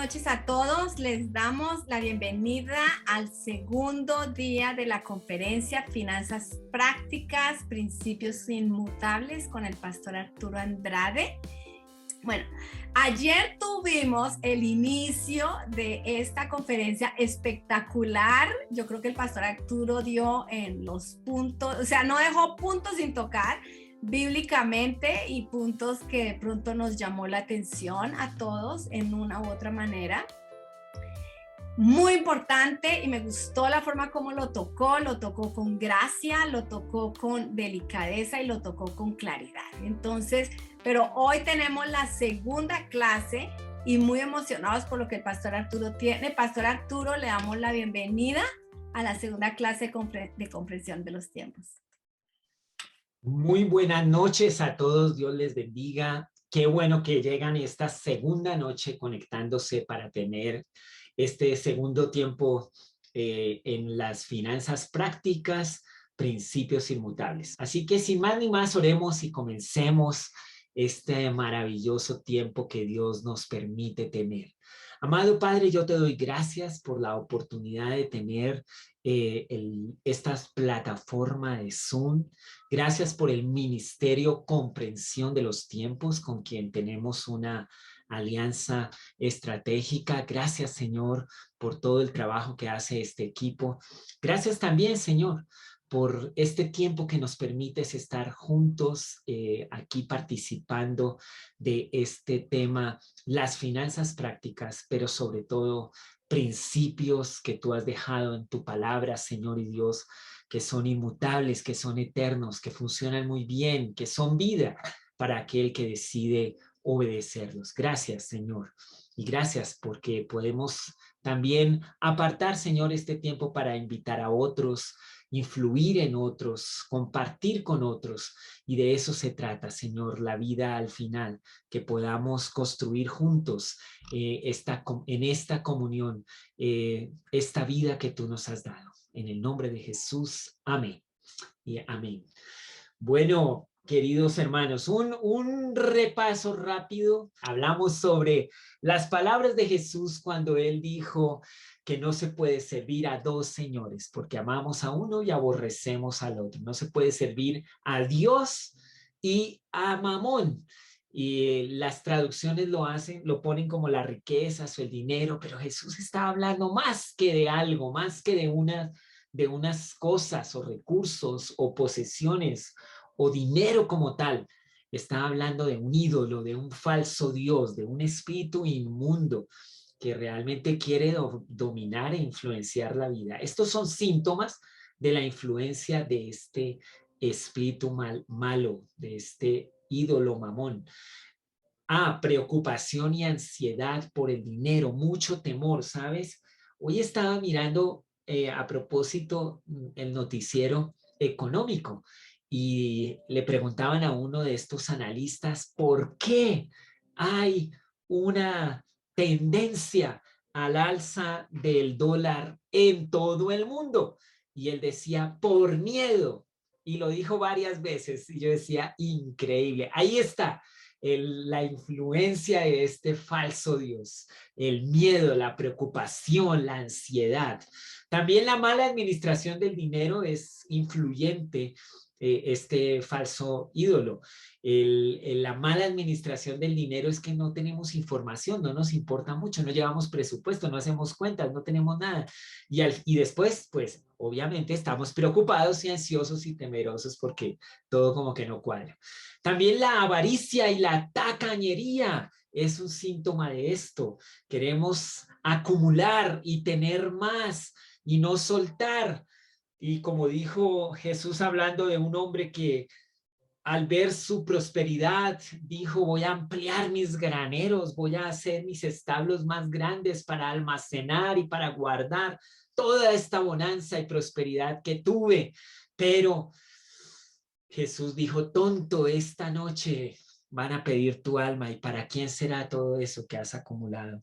noches a todos. Les damos la bienvenida al segundo día de la conferencia Finanzas Prácticas, Principios Inmutables con el pastor Arturo Andrade. Bueno, ayer tuvimos el inicio de esta conferencia espectacular. Yo creo que el pastor Arturo dio en los puntos, o sea, no dejó puntos sin tocar bíblicamente y puntos que de pronto nos llamó la atención a todos en una u otra manera. Muy importante, y me gustó la forma como lo tocó con gracia, lo tocó con delicadeza y lo tocó con claridad. Entonces, pero hoy tenemos la segunda clase y muy emocionados por lo que el pastor Arturo tiene. Pastor Arturo, le damos la bienvenida a la segunda clase de comprensión de los tiempos. Muy buenas noches a todos, Dios les bendiga. Qué bueno que llegan esta segunda noche conectándose para tener este segundo tiempo en las finanzas prácticas, principios inmutables. Así que sin más ni más, oremos y comencemos este maravilloso tiempo que Dios nos permite tener. Amado Padre, yo te doy gracias por la oportunidad de tener esta plataforma de Zoom. Gracias por el Ministerio Comprensión de los Tiempos, con quien tenemos una alianza estratégica. Gracias, Señor, por todo el trabajo que hace este equipo. Gracias también, Señor, por este tiempo que nos permites estar juntos aquí participando de este tema, las finanzas prácticas, pero sobre todo principios que tú has dejado en tu palabra, Señor y Dios, que son inmutables, que son eternos, que funcionan muy bien, que son vida para aquel que decide obedecerlos. Gracias, Señor. Y gracias porque podemos también apartar, Señor, este tiempo para invitar a otros, influir en otros, compartir con otros. Y de eso se trata, Señor, la vida al final, que podamos construir juntos en esta comunión, esta vida que tú nos has dado. En el nombre de Jesús, amén. Y amén. Bueno, queridos hermanos, un repaso rápido. Hablamos sobre las palabras de Jesús cuando él dijo que no se puede servir a dos señores porque amamos a uno y aborrecemos al otro. No se puede servir a Dios y a Mamón. Y las traducciones lo ponen como las riquezas o el dinero, pero Jesús está hablando más que de algo, más que de unas cosas o recursos o posesiones o dinero como tal. Está hablando de un ídolo, de un falso Dios, de un espíritu inmundo que realmente quiere dominar e influenciar la vida. Estos son síntomas de la influencia de este espíritu malo, de este ídolo Mamón. Preocupación y ansiedad por el dinero, mucho temor, ¿sabes? Hoy estaba mirando a propósito el noticiero económico y le preguntaban a uno de estos analistas por qué hay una tendencia al alza del dólar en todo el mundo. Y él decía, por miedo. Y lo dijo varias veces. Y yo decía, increíble. Ahí está la influencia de este falso Dios, el miedo, la preocupación, la ansiedad. También la mala administración del dinero es influyente, este falso ídolo. La mala administración del dinero es que no tenemos información, no nos importa mucho, no llevamos presupuesto, no hacemos cuentas, no tenemos nada. Y después, pues, obviamente estamos preocupados y ansiosos y temerosos porque todo como que no cuadra. También la avaricia y la tacañería es un síntoma de esto. Queremos acumular y tener más y no soltar. Y como dijo Jesús hablando de un hombre que al ver su prosperidad dijo, voy a ampliar mis graneros, voy a hacer mis establos más grandes para almacenar y para guardar toda esta bonanza y prosperidad que tuve. Pero Jesús dijo, tonto, esta noche van a pedir tu alma y ¿para quién será todo eso que has acumulado?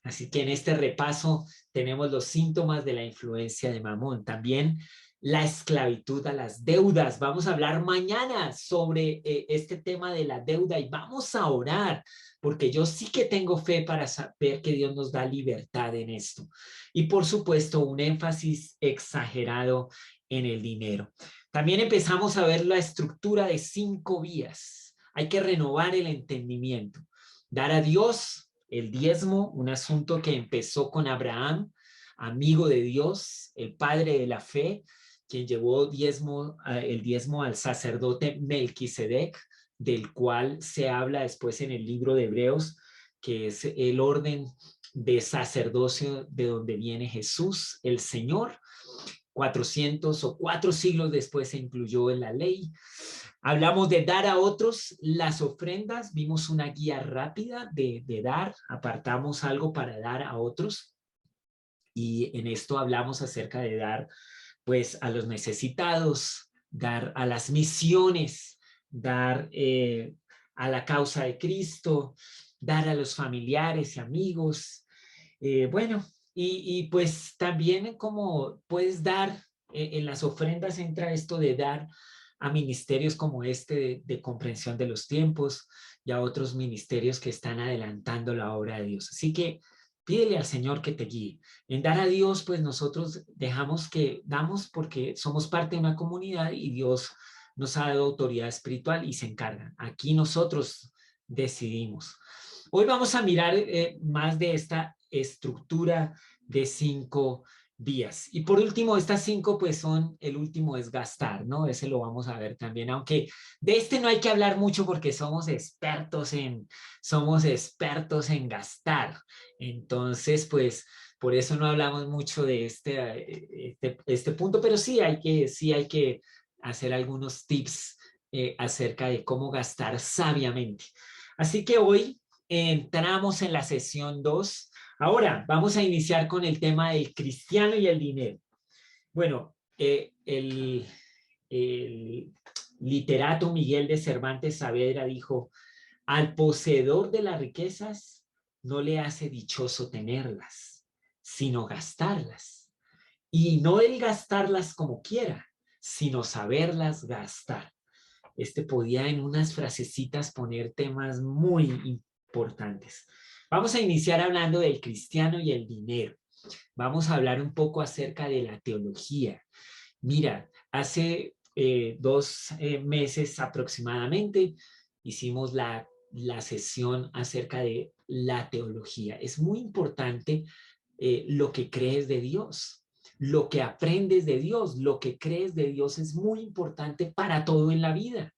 Así que en este repaso tenemos los síntomas de la influencia de Mamón. También la esclavitud a las deudas. Vamos a hablar mañana sobre este tema de la deuda y vamos a orar, porque yo sí que tengo fe para saber que Dios nos da libertad en esto. Y por supuesto, un énfasis exagerado en el dinero. También empezamos a ver la estructura de 5 vías. Hay que renovar el entendimiento. Dar a Dios el diezmo, un asunto que empezó con Abraham, amigo de Dios, el padre de la fe, quien llevó el diezmo al sacerdote Melquisedec, del cual se habla después en el libro de Hebreos, que es el orden de sacerdocio de donde viene Jesús, el Señor. 400 o 4 siglos después se incluyó en la ley. Hablamos de dar a otros las ofrendas, vimos una guía rápida de dar, apartamos algo para dar a otros y en esto hablamos acerca de dar pues a los necesitados, dar a las misiones, dar a la causa de Cristo, dar a los familiares y amigos. Bueno, pues también como puedes dar, en las ofrendas entra esto de dar a ministerios como este de comprensión de los tiempos y a otros ministerios que están adelantando la obra de Dios. Así que pídele al Señor que te guíe. En dar a Dios, pues nosotros damos porque somos parte de una comunidad y Dios nos ha dado autoridad espiritual y se encarga. Aquí nosotros decidimos. Hoy vamos a mirar más de esta estructura de 5 vías. Y por último, estas 5 pues son, el último es gastar, ¿no? Ese lo vamos a ver también, aunque de este no hay que hablar mucho porque somos expertos en gastar. Entonces, pues por eso no hablamos mucho de este punto, pero sí hay que hacer algunos tips acerca de cómo gastar sabiamente. Así que hoy entramos en la sesión 2. Ahora vamos a iniciar con el tema del cristiano y el dinero. Bueno, el literato Miguel de Cervantes Saavedra dijo: al poseedor de las riquezas no le hace dichoso tenerlas, sino gastarlas. Y no el gastarlas como quiera, sino saberlas gastar. Podía en unas frasecitas poner temas muy importantes. Vamos a iniciar hablando del cristiano y el dinero. Vamos a hablar un poco acerca de la teología. Mira, hace 2 meses aproximadamente hicimos la sesión acerca de la teología. Es muy importante lo que crees de Dios, lo que aprendes de Dios, lo que crees de Dios es muy importante para todo en la vida.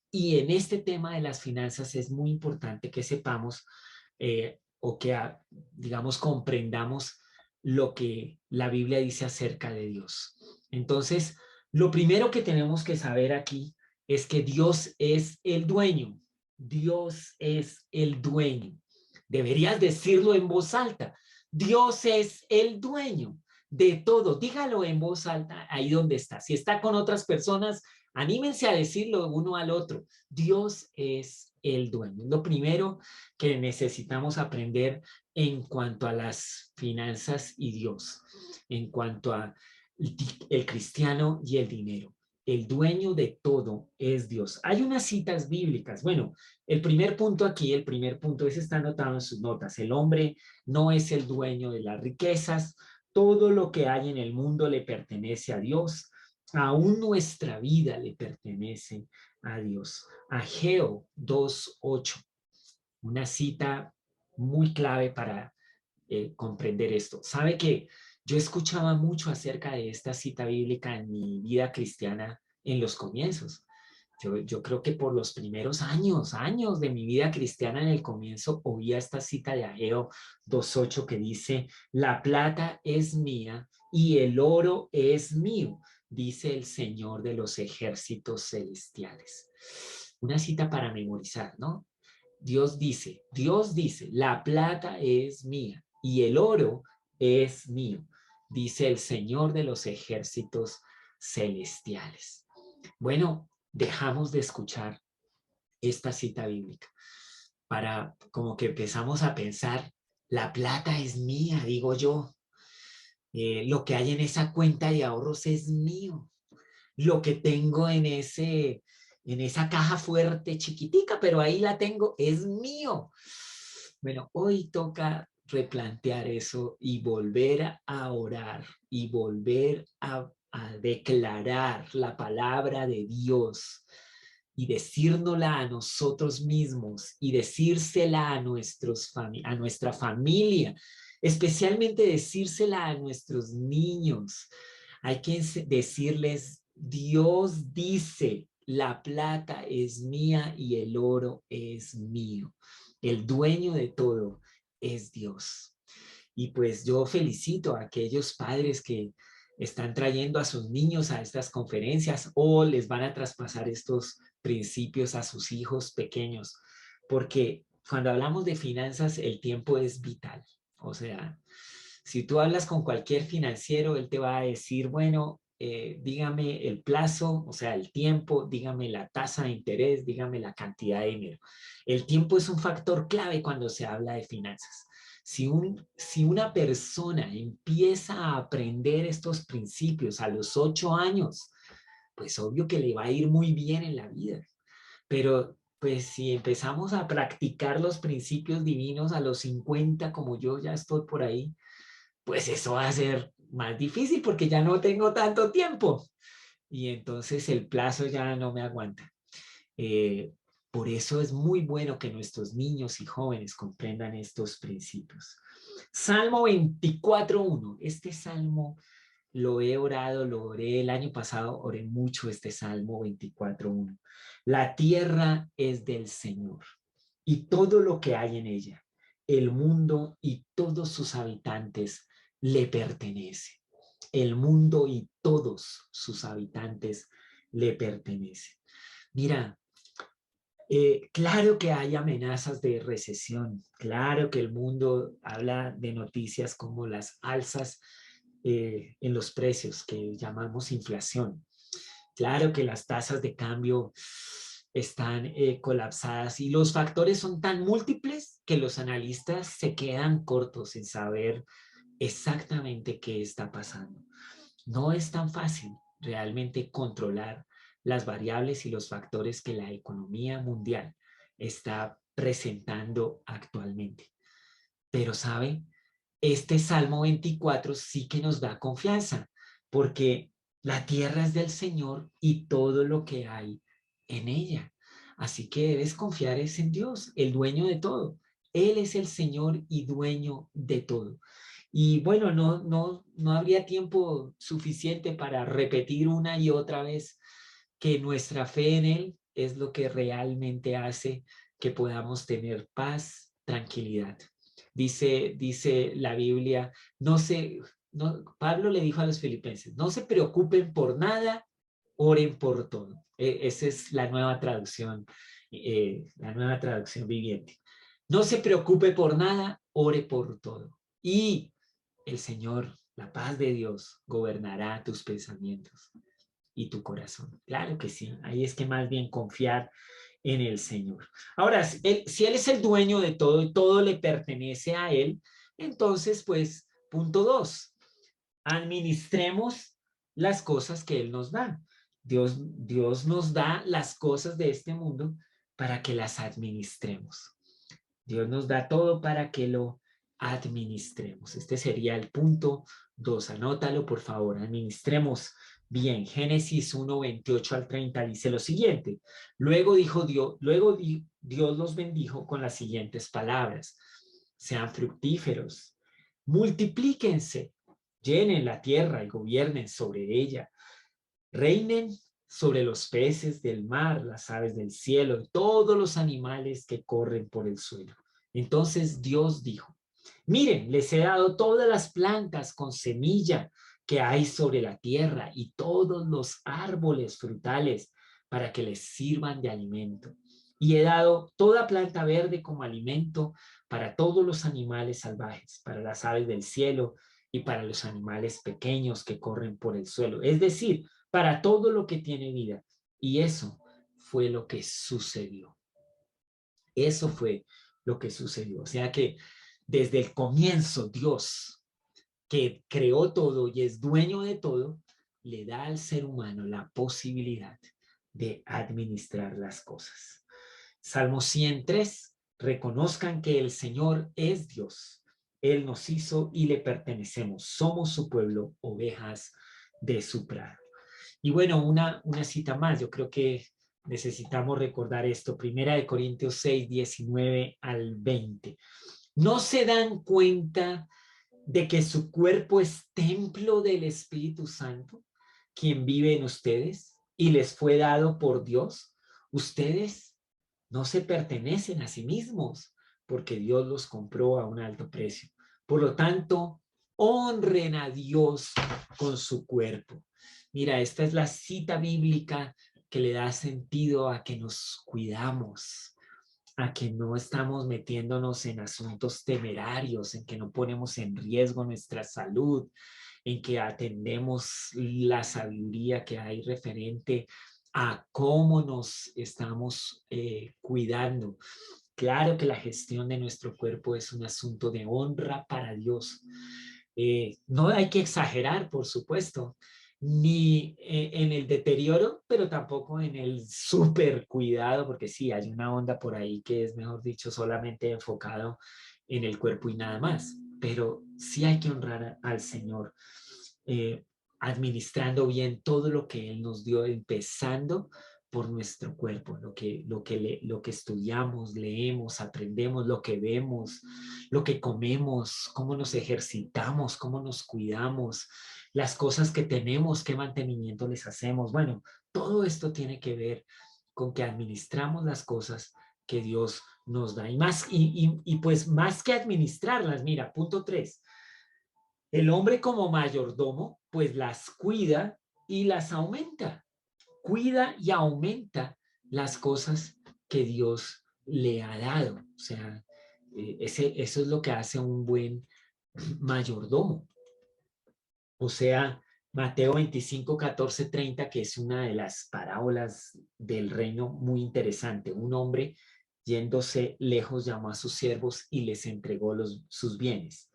Y en este tema de las finanzas es muy importante que sepamos o que, digamos, comprendamos lo que la Biblia dice acerca de Dios. Entonces, lo primero que tenemos que saber aquí es que Dios es el dueño. Dios es el dueño. Deberías decirlo en voz alta. Dios es el dueño de todo. Dígalo en voz alta ahí donde está. Si está con otras personas, anímense a decirlo uno al otro. Dios es el dueño. Lo primero que necesitamos aprender en cuanto a las finanzas y Dios, en cuanto a el cristiano y el dinero. El dueño de todo es Dios. Hay unas citas bíblicas. Bueno, el primer punto ese está anotado en sus notas. El hombre no es el dueño de las riquezas. Todo lo que hay en el mundo le pertenece a Dios. Aún nuestra vida le pertenece a Dios. Ageo 2:8, una cita muy clave para comprender esto. Sabe que yo escuchaba mucho acerca de esta cita bíblica en mi vida cristiana en los comienzos. Yo creo que por los primeros años de mi vida cristiana en el comienzo oía esta cita de Ageo 2:8 que dice: la plata es mía y el oro es mío, dice el Señor de los ejércitos celestiales. Una cita para memorizar, ¿no? Dios dice, la plata es mía y el oro es mío, dice el Señor de los ejércitos celestiales. Bueno, dejamos de escuchar esta cita bíblica para como que empezamos a pensar, la plata es mía, digo yo. Lo que hay en esa cuenta de ahorros es mío. lo que tengo en esa caja fuerte chiquitica, pero ahí la tengo, es mío. Bueno, hoy toca replantear eso y volver a orar y volver a declarar la palabra de Dios y decírnosla a nosotros mismos y decírsela a a nuestra familia, especialmente decírsela a nuestros niños. Hay que decirles, Dios dice, la plata es mía y el oro es mío. El dueño de todo es Dios. Y pues yo felicito a aquellos padres que están trayendo a sus niños a estas conferencias o les van a traspasar estos principios a sus hijos pequeños, porque cuando hablamos de finanzas, el tiempo es vital. O sea, si tú hablas con cualquier financiero, él te va a decir, bueno, dígame el plazo, o sea, el tiempo, dígame la tasa de interés, dígame la cantidad de dinero. El tiempo es un factor clave cuando se habla de finanzas. Si una persona empieza a aprender estos principios a los 8 años, pues obvio que le va a ir muy bien en la vida. Pero pues si empezamos a practicar los principios divinos a los 50, como yo ya estoy por ahí, pues eso va a ser más difícil porque ya no tengo tanto tiempo y entonces el plazo ya no me aguanta. Eh, por eso es muy bueno que nuestros niños y jóvenes comprendan estos principios. Salmo 24:1. Este salmo lo he orado, lo oré el año pasado, oré mucho este Salmo 24:1. La tierra es del Señor y todo lo que hay en ella, el mundo y todos sus habitantes le pertenece. El mundo y todos sus habitantes le pertenecen. Mira, claro que hay amenazas de recesión, claro que el mundo habla de noticias como las alzas en los precios que llamamos inflación. Claro que las tasas de cambio están colapsadas y los factores son tan múltiples que los analistas se quedan cortos en saber exactamente qué está pasando. No es tan fácil realmente controlar las variables y los factores que la economía mundial está presentando actualmente. Pero, ¿sabe? Este Salmo 24 sí que nos da confianza, porque la tierra es del Señor y todo lo que hay en ella. Así que debes confiar es en Dios, el dueño de todo. Él es el Señor y dueño de todo. Y bueno, no habría tiempo suficiente para repetir una y otra vez que nuestra fe en Él es lo que realmente hace que podamos tener paz, tranquilidad. Dice la Biblia, Pablo le dijo a los filipenses, no se preocupen por nada, oren por todo. Esa es la nueva traducción viviente. No se preocupe por nada, ore por todo. Y el Señor, la paz de Dios, gobernará tus pensamientos y tu corazón. Claro que sí, ahí es que más bien confiar en el Señor. Ahora, si Él es el dueño de todo y todo le pertenece a Él, entonces, pues, punto 2, administremos las cosas que Él nos da. Dios nos da las cosas de este mundo para que las administremos. Dios nos da todo para que lo administremos. Este sería el punto 2. Anótalo, por favor. Administremos bien. Génesis 1:28-30 dice lo siguiente. Dios los bendijo con las siguientes palabras. Sean fructíferos, multiplíquense, llenen la tierra y gobiernen sobre ella. Reinen sobre los peces del mar, las aves del cielo y todos los animales que corren por el suelo. Entonces Dios dijo, miren, les he dado todas las plantas con semilla que hay sobre la tierra y todos los árboles frutales para que les sirvan de alimento. Y he dado toda planta verde como alimento para todos los animales salvajes, para las aves del cielo y para los animales pequeños que corren por el suelo. Es decir, para todo lo que tiene vida. Y eso fue lo que sucedió. Eso fue lo que sucedió. O sea que desde el comienzo Dios, que creó todo y es dueño de todo, le da al ser humano la posibilidad de administrar las cosas. Salmo 103, reconozcan que el Señor es Dios. Él nos hizo y le pertenecemos. Somos su pueblo, ovejas de su prado. Y bueno, una cita más. Yo creo que necesitamos recordar esto. Primera de Corintios 6, 19 al 20. ¿No se dan cuenta de que su cuerpo es templo del Espíritu Santo, quien vive en ustedes y les fue dado por Dios? Ustedes no se pertenecen a sí mismos, porque Dios los compró a un alto precio. Por lo tanto, honren a Dios con su cuerpo. Mira, esta es la cita bíblica que le da sentido a que nos cuidamos, a que no estamos metiéndonos en asuntos temerarios, en que no ponemos en riesgo nuestra salud, en que atendemos la sabiduría que hay referente a cómo nos estamos cuidando. Claro que la gestión de nuestro cuerpo es un asunto de honra para Dios. No hay que exagerar, por supuesto, ni en el deterioro, pero tampoco en el súper cuidado, porque sí, hay una onda por ahí que es, mejor dicho, solamente enfocado en el cuerpo y nada más. Pero sí hay que honrar al Señor, administrando bien todo lo que Él nos dio, empezando por nuestro cuerpo, lo que estudiamos, leemos, aprendemos, lo que vemos, lo que comemos, cómo nos ejercitamos, cómo nos cuidamos, las cosas que tenemos, qué mantenimiento les hacemos. Bueno, todo esto tiene que ver con que administramos las cosas que Dios nos da. Y pues más que administrarlas, mira, punto 3. El hombre como mayordomo, pues las cuida y las aumenta. Cuida y aumenta las cosas que Dios le ha dado. O sea, eso es lo que hace un buen mayordomo. O sea, Mateo 25, 14, 30, que es una de las parábolas del reino muy interesante. Un hombre yéndose lejos llamó a sus siervos y les entregó sus bienes.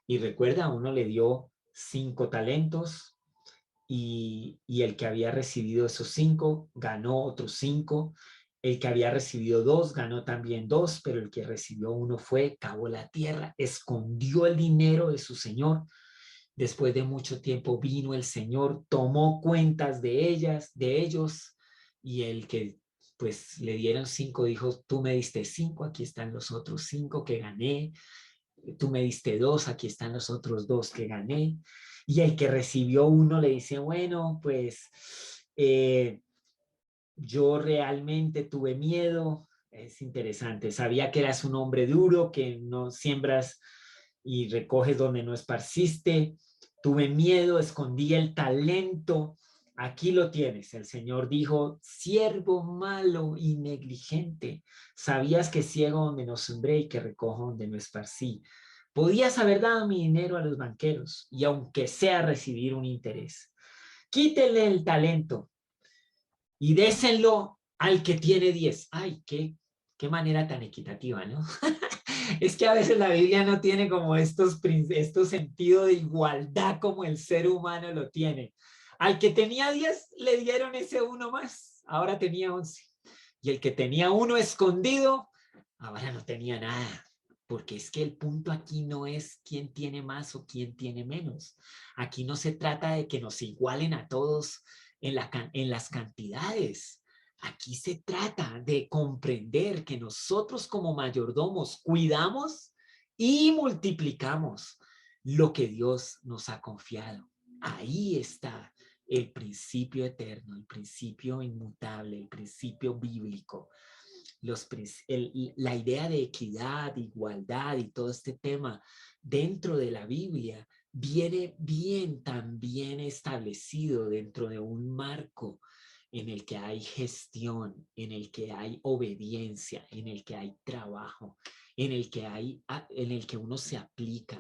Y recuerda, uno le dio 5 talentos y el que había recibido esos 5 ganó otros 5. El que había recibido 2 ganó también 2, pero el que recibió 1 fue, cavó la tierra, escondió el dinero de su señor. Después de mucho tiempo vino el Señor, tomó cuentas de ellos, y el que pues le dieron 5 dijo, tú me diste 5, aquí están los otros 5 que gané. Tú me diste 2, aquí están los otros 2 que gané. Y el que recibió 1 le dice, bueno, pues yo realmente tuve miedo. Es interesante, sabía que eras un hombre duro, que no siembras y recoges donde no esparciste. Tuve miedo, escondí el talento. Aquí lo tienes. El Señor dijo, siervo malo y negligente. Sabías que ciego donde no sembré y que recojo donde no esparcí. Podías haber dado mi dinero a los banqueros y aunque sea recibir un interés. Quítenle el talento y déselo al que tiene 10. Ay, qué manera tan equitativa, ¿no? Es que a veces la Biblia no tiene como estos sentidos de igualdad como el ser humano lo tiene. Al que tenía 10 le dieron ese 1 más, ahora tenía 11. Y el que tenía 1 escondido, ahora no tenía nada. Porque es que el punto aquí no es quién tiene más o quién tiene menos. Aquí no se trata de que nos igualen a todos en las cantidades. Aquí se trata de comprender que nosotros como mayordomos cuidamos y multiplicamos lo que Dios nos ha confiado. Ahí está el principio eterno, el principio inmutable, el principio bíblico. La idea de equidad, igualdad y todo este tema dentro de la Biblia viene bien también establecido dentro de un marco en el que hay gestión, en el que hay obediencia, en el que hay trabajo, en el que uno se aplica.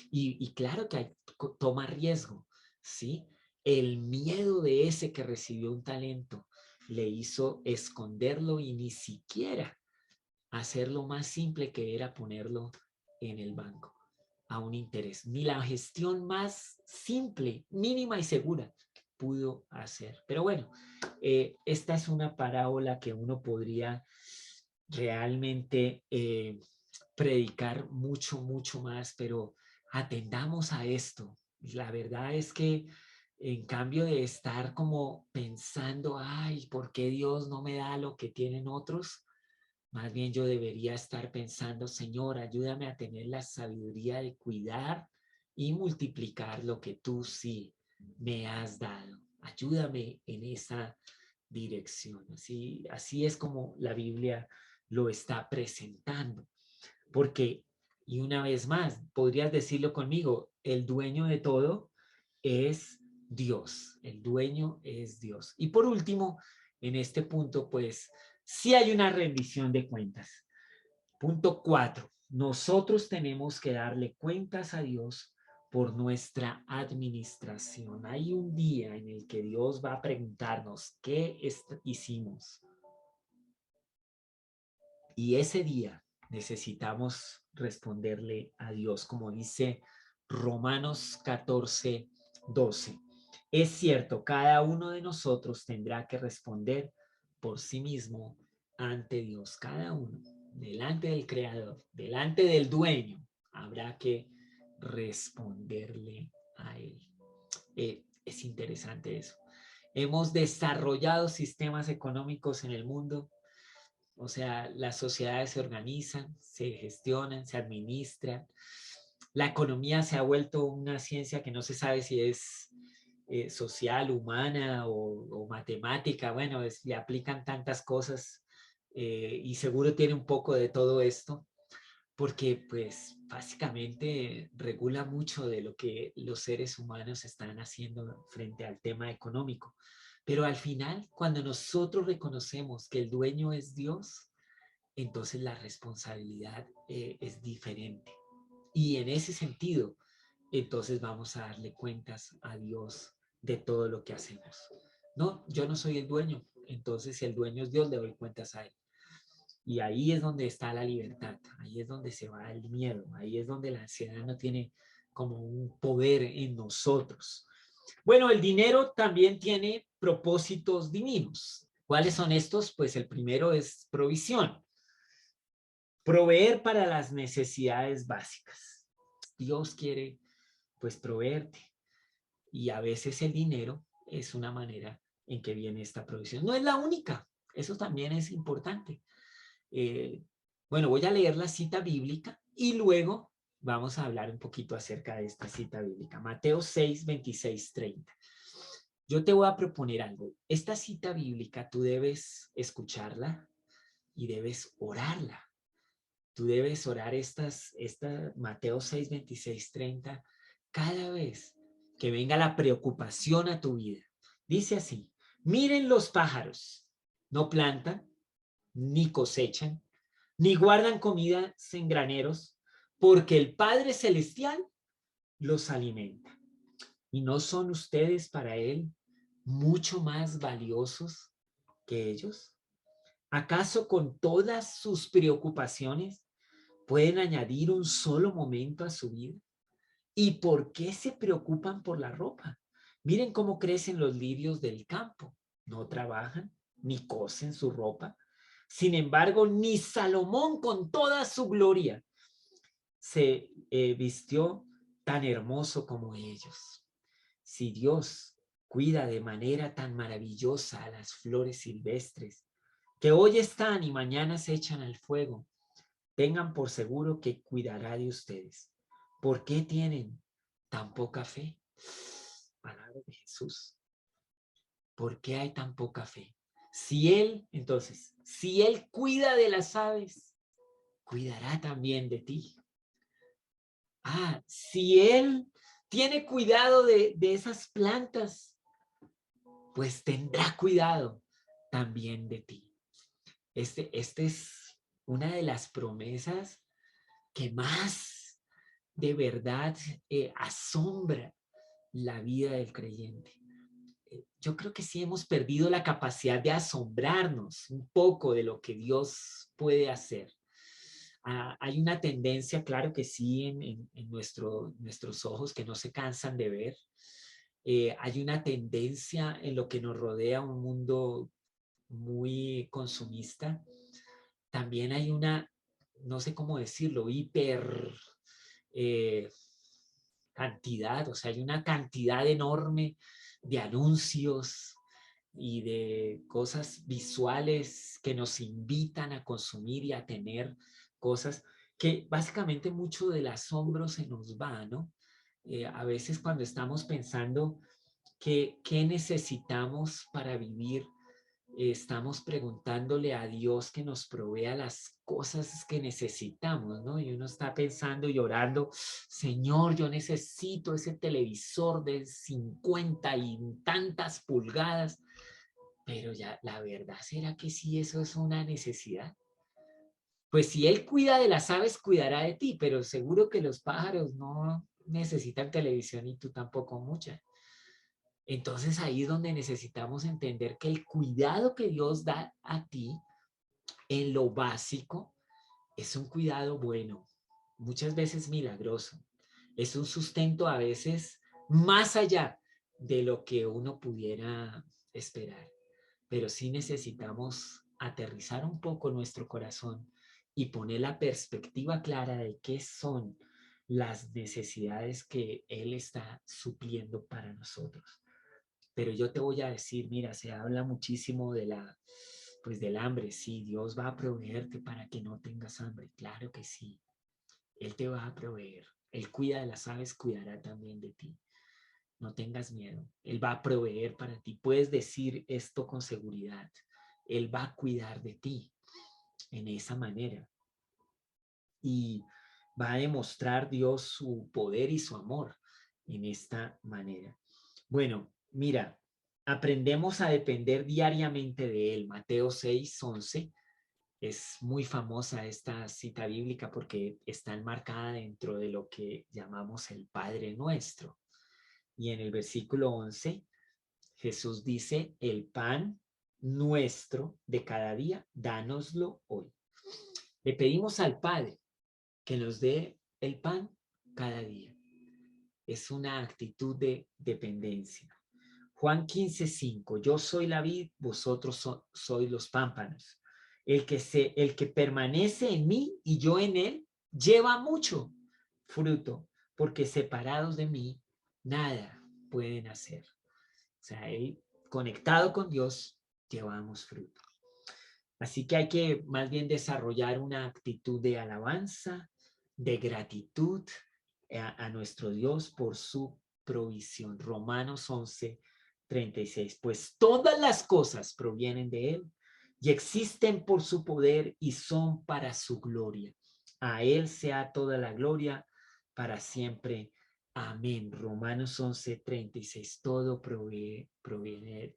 Y claro que toma riesgo, ¿sí? El miedo de ese que recibió un talento le hizo esconderlo y ni siquiera hacer lo más simple, que era ponerlo en el banco a un interés. Ni la gestión más simple, mínima y segura pudo hacer. Pero bueno, esta es una parábola que uno podría realmente predicar mucho, mucho más, pero atendamos a esto. La verdad es que en cambio de estar como pensando, ay, ¿por qué Dios no me da lo que tienen otros? Más bien yo debería estar pensando, Señor, ayúdame a tener la sabiduría de cuidar y multiplicar lo que tú sí me has dado. Ayúdame en esa dirección. Así es como la Biblia lo está presentando. Porque, y una vez más, podrías decirlo conmigo, el dueño de todo es Dios. El dueño es Dios. Y por último, en este punto, pues, sí hay una rendición de cuentas. Punto 4. Nosotros tenemos que darle cuentas a Dios por nuestra administración. Hay un día en el que Dios va a preguntarnos qué hicimos. Y ese día necesitamos responderle a Dios, como dice Romanos 14:12. Es cierto, cada uno de nosotros tendrá que responder por sí mismo ante Dios. Cada uno, delante del Creador, delante del Dueño, habrá que responderle a Él. Es interesante eso. Hemos desarrollado sistemas económicos en el mundo. O sea, las sociedades se organizan, se gestionan, se administran. La economía se ha vuelto una ciencia que no se sabe si es social, humana o matemática. Bueno, le aplican tantas cosas y seguro tiene un poco de todo esto, porque pues básicamente regula mucho de lo que los seres humanos están haciendo frente al tema económico. Pero al final, cuando nosotros reconocemos que el dueño es Dios, entonces la responsabilidad es diferente. Y en ese sentido, entonces vamos a darle cuentas a Dios de todo lo que hacemos. No, yo no soy el dueño, entonces si el dueño es Dios, le doy cuentas a Él. Y ahí es donde está la libertad, ahí es donde se va el miedo, ahí es donde la ansiedad no tiene como un poder en nosotros. Bueno, el dinero también tiene propósitos divinos. ¿Cuáles son estos? Pues el primero es provisión. Proveer para las necesidades básicas. Dios quiere, pues, proveerte. Y a veces el dinero es una manera en que viene esta provisión. No es la única, eso también es importante. Bueno, voy a leer la cita bíblica y luego vamos a hablar un poquito acerca de esta cita bíblica. Mateo 6, 26, 30. Yo te voy a proponer algo. Esta cita bíblica tú debes escucharla y debes orarla. Tú debes orar esta Mateo 6, 26, 30 cada vez que venga la preocupación a tu vida. Dice así, miren los pájaros, no plantan, ni cosechan, ni guardan comida en graneros, porque el Padre Celestial los alimenta. ¿Y no son ustedes para Él mucho más valiosos que ellos? ¿Acaso con todas sus preocupaciones pueden añadir un solo momento a su vida? ¿Y por qué se preocupan por la ropa? Miren cómo crecen los lirios del campo. No trabajan ni cosen su ropa. Sin embargo, ni Salomón con toda su gloria se vistió tan hermoso como ellos. Si Dios cuida de manera tan maravillosa a las flores silvestres, que hoy están y mañana se echan al fuego, tengan por seguro que cuidará de ustedes. ¿Por qué tienen tan poca fe? Palabra de Jesús. ¿Por qué hay tan poca fe? Si Él cuida de las aves, cuidará también de ti. Si Él tiene cuidado de esas plantas, pues tendrá cuidado también de ti. Este es una de las promesas que más de verdad asombra la vida del creyente. Yo creo que sí hemos perdido la capacidad de asombrarnos un poco de lo que Dios puede hacer. Hay una tendencia, claro que sí, en nuestros ojos que no se cansan de ver, Hay una tendencia en lo que nos rodea, un mundo muy consumista. También hay una, no sé cómo decirlo, hiper eh, cantidad, o sea, hay una cantidad enorme de anuncios y de cosas visuales que nos invitan a consumir y a tener cosas que básicamente mucho del asombro se nos va, ¿no? A veces cuando estamos pensando qué necesitamos para vivir, estamos preguntándole a Dios que nos provea las cosas que necesitamos, ¿no? Y uno está pensando y orando, Señor, yo necesito ese televisor de 50 y tantas pulgadas, pero ya, la verdad, ¿será que sí eso es una necesidad? Pues si Él cuida de las aves, cuidará de ti, pero seguro que los pájaros no necesitan televisión y tú tampoco mucha. Entonces ahí es donde necesitamos entender que el cuidado que Dios da a ti en lo básico es un cuidado bueno, muchas veces milagroso. Es un sustento a veces más allá de lo que uno pudiera esperar. Pero sí necesitamos aterrizar un poco nuestro corazón y poner la perspectiva clara de qué son las necesidades que Él está supliendo para nosotros. Pero yo te voy a decir, mira, se habla muchísimo pues del hambre. Sí, Dios va a proveerte para que no tengas hambre. Claro que sí. Él te va a proveer. Él cuida de las aves, cuidará también de ti. No tengas miedo. Él va a proveer para ti. Puedes decir esto con seguridad. Él va a cuidar de ti en esa manera. Y va a demostrar Dios su poder y su amor en esta manera. Bueno, mira, aprendemos a depender diariamente de Él. Mateo 6:11. Es muy famosa esta cita bíblica porque está enmarcada dentro de lo que llamamos el Padre Nuestro. Y en el versículo 11, Jesús dice, el pan nuestro de cada día, dánoslo hoy. Le pedimos al Padre que nos dé el pan cada día. Es una actitud de dependencia. Juan 15:5, yo soy la vid, vosotros sois los pámpanos. El que permanece en mí y yo en él, lleva mucho fruto, porque separados de mí, nada pueden hacer. O sea, él, conectado con Dios, llevamos fruto. Así que hay que más bien desarrollar una actitud de alabanza, de gratitud a nuestro Dios por su provisión. Romanos 11:36. Pues todas las cosas provienen de Él y existen por su poder y son para su gloria. A Él sea toda la gloria para siempre. Amén. Romanos 11:36. Todo proviene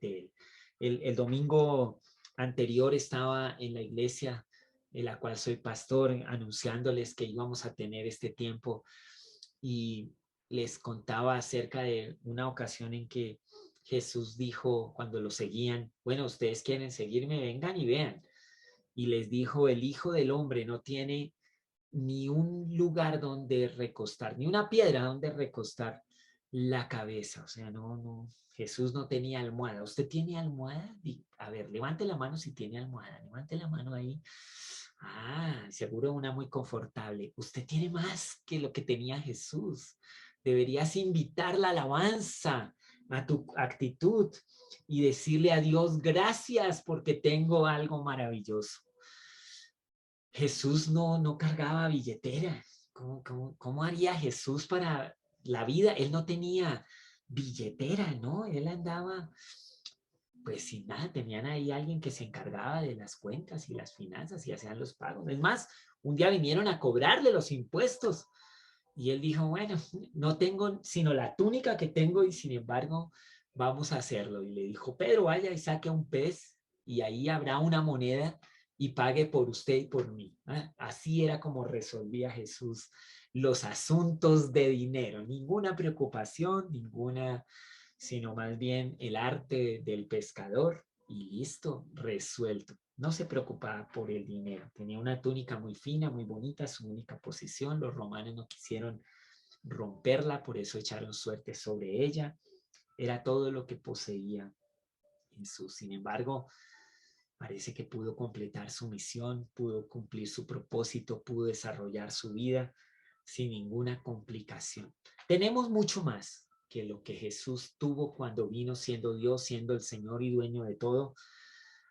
de Él. El domingo anterior estaba en la iglesia en la cual soy pastor, anunciándoles que íbamos a tener este tiempo y les contaba acerca de una ocasión en que Jesús dijo cuando lo seguían, bueno, ustedes quieren seguirme, vengan y vean. Y les dijo, el Hijo del Hombre no tiene ni un lugar donde recostar, ni una piedra donde recostar la cabeza. O sea, no, Jesús no tenía almohada. ¿Usted tiene almohada? A ver, levante la mano si tiene almohada, levante la mano ahí. Ah, seguro una muy confortable. Usted tiene más que lo que tenía Jesús. Deberías invitar la alabanza a tu actitud y decirle a Dios, gracias porque tengo algo maravilloso. Jesús no cargaba billetera. ¿Cómo haría Jesús para la vida? Él no tenía billetera, ¿no? Él andaba pues sin nada. Tenían ahí alguien que se encargaba de las cuentas y las finanzas y hacían los pagos. Es más, un día vinieron a cobrarle los impuestos y él dijo, bueno, no tengo sino la túnica que tengo y sin embargo vamos a hacerlo. Y le dijo, Pedro, vaya y saque un pez y ahí habrá una moneda y pague por usted y por mí. Así era como resolvía Jesús los asuntos de dinero. Ninguna preocupación, sino más bien el arte del pescador y listo, resuelto. No se preocupaba por el dinero. Tenía una túnica muy fina, muy bonita, su única posición. Los romanos no quisieron romperla, por eso echaron suerte sobre ella. era todo lo que poseía Jesús. Sin embargo, parece que pudo completar su misión, pudo cumplir su propósito, pudo desarrollar su vida sin ninguna complicación. Tenemos mucho más que lo que Jesús tuvo cuando vino siendo Dios, siendo el Señor y dueño de todo.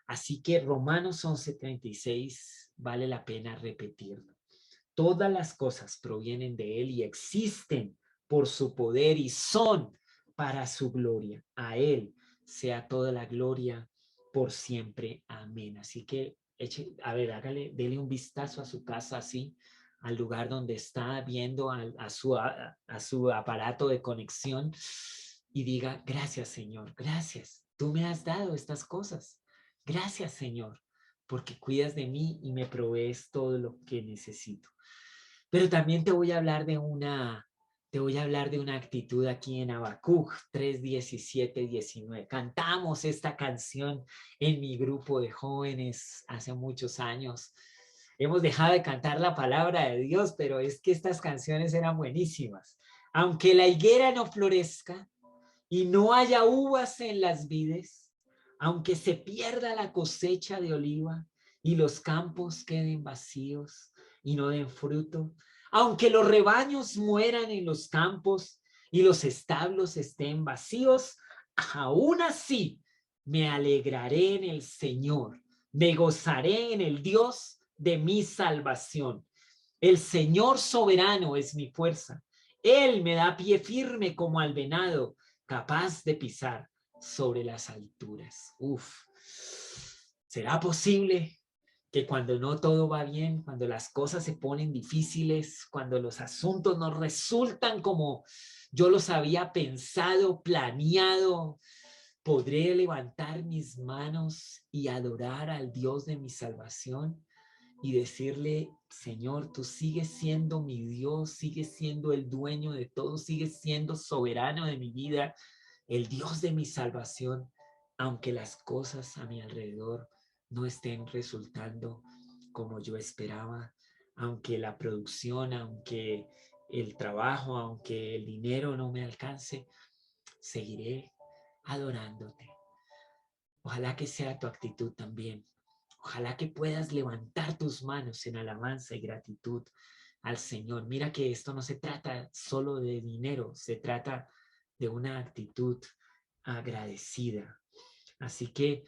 Así que Romanos 11:36 vale la pena repetirlo. Todas las cosas provienen de Él y existen por su poder y son para su gloria. A Él sea toda la gloria por siempre. Amén. Así que, dele un vistazo a su casa así, al lugar donde está viendo a su aparato de conexión y diga, gracias Señor, gracias. Tú me has dado estas cosas. Gracias Señor, porque cuidas de mí y me provees todo lo que necesito. Pero también te voy a hablar de una actitud aquí en Habacuc 3:17-19. Cantamos esta canción en mi grupo de jóvenes hace muchos años. Hemos dejado de cantar la palabra de Dios, pero es que estas canciones eran buenísimas. Aunque la higuera no florezca y no haya uvas en las vides, aunque se pierda la cosecha de oliva y los campos queden vacíos y no den fruto, aunque los rebaños mueran en los campos y los establos estén vacíos, aún así me alegraré en el Señor, me gozaré en el Dios de mi salvación. El Señor soberano es mi fuerza. Él me da pie firme como al venado, capaz de pisar sobre las alturas. ¿Será posible que cuando no todo va bien, cuando las cosas se ponen difíciles, cuando los asuntos no resultan como yo los había pensado, planeado, podré levantar mis manos y adorar al Dios de mi salvación y decirle, Señor, tú sigues siendo mi Dios, sigues siendo el dueño de todo, sigues siendo soberano de mi vida, el Dios de mi salvación, aunque las cosas a mi alrededor no estén resultando como yo esperaba, aunque la producción, aunque el trabajo, aunque el dinero no me alcance, seguiré adorándote. Ojalá que sea tu actitud también. Ojalá que puedas levantar tus manos en alabanza y gratitud al Señor. Mira que esto no se trata solo de dinero, se trata de una actitud agradecida. Así que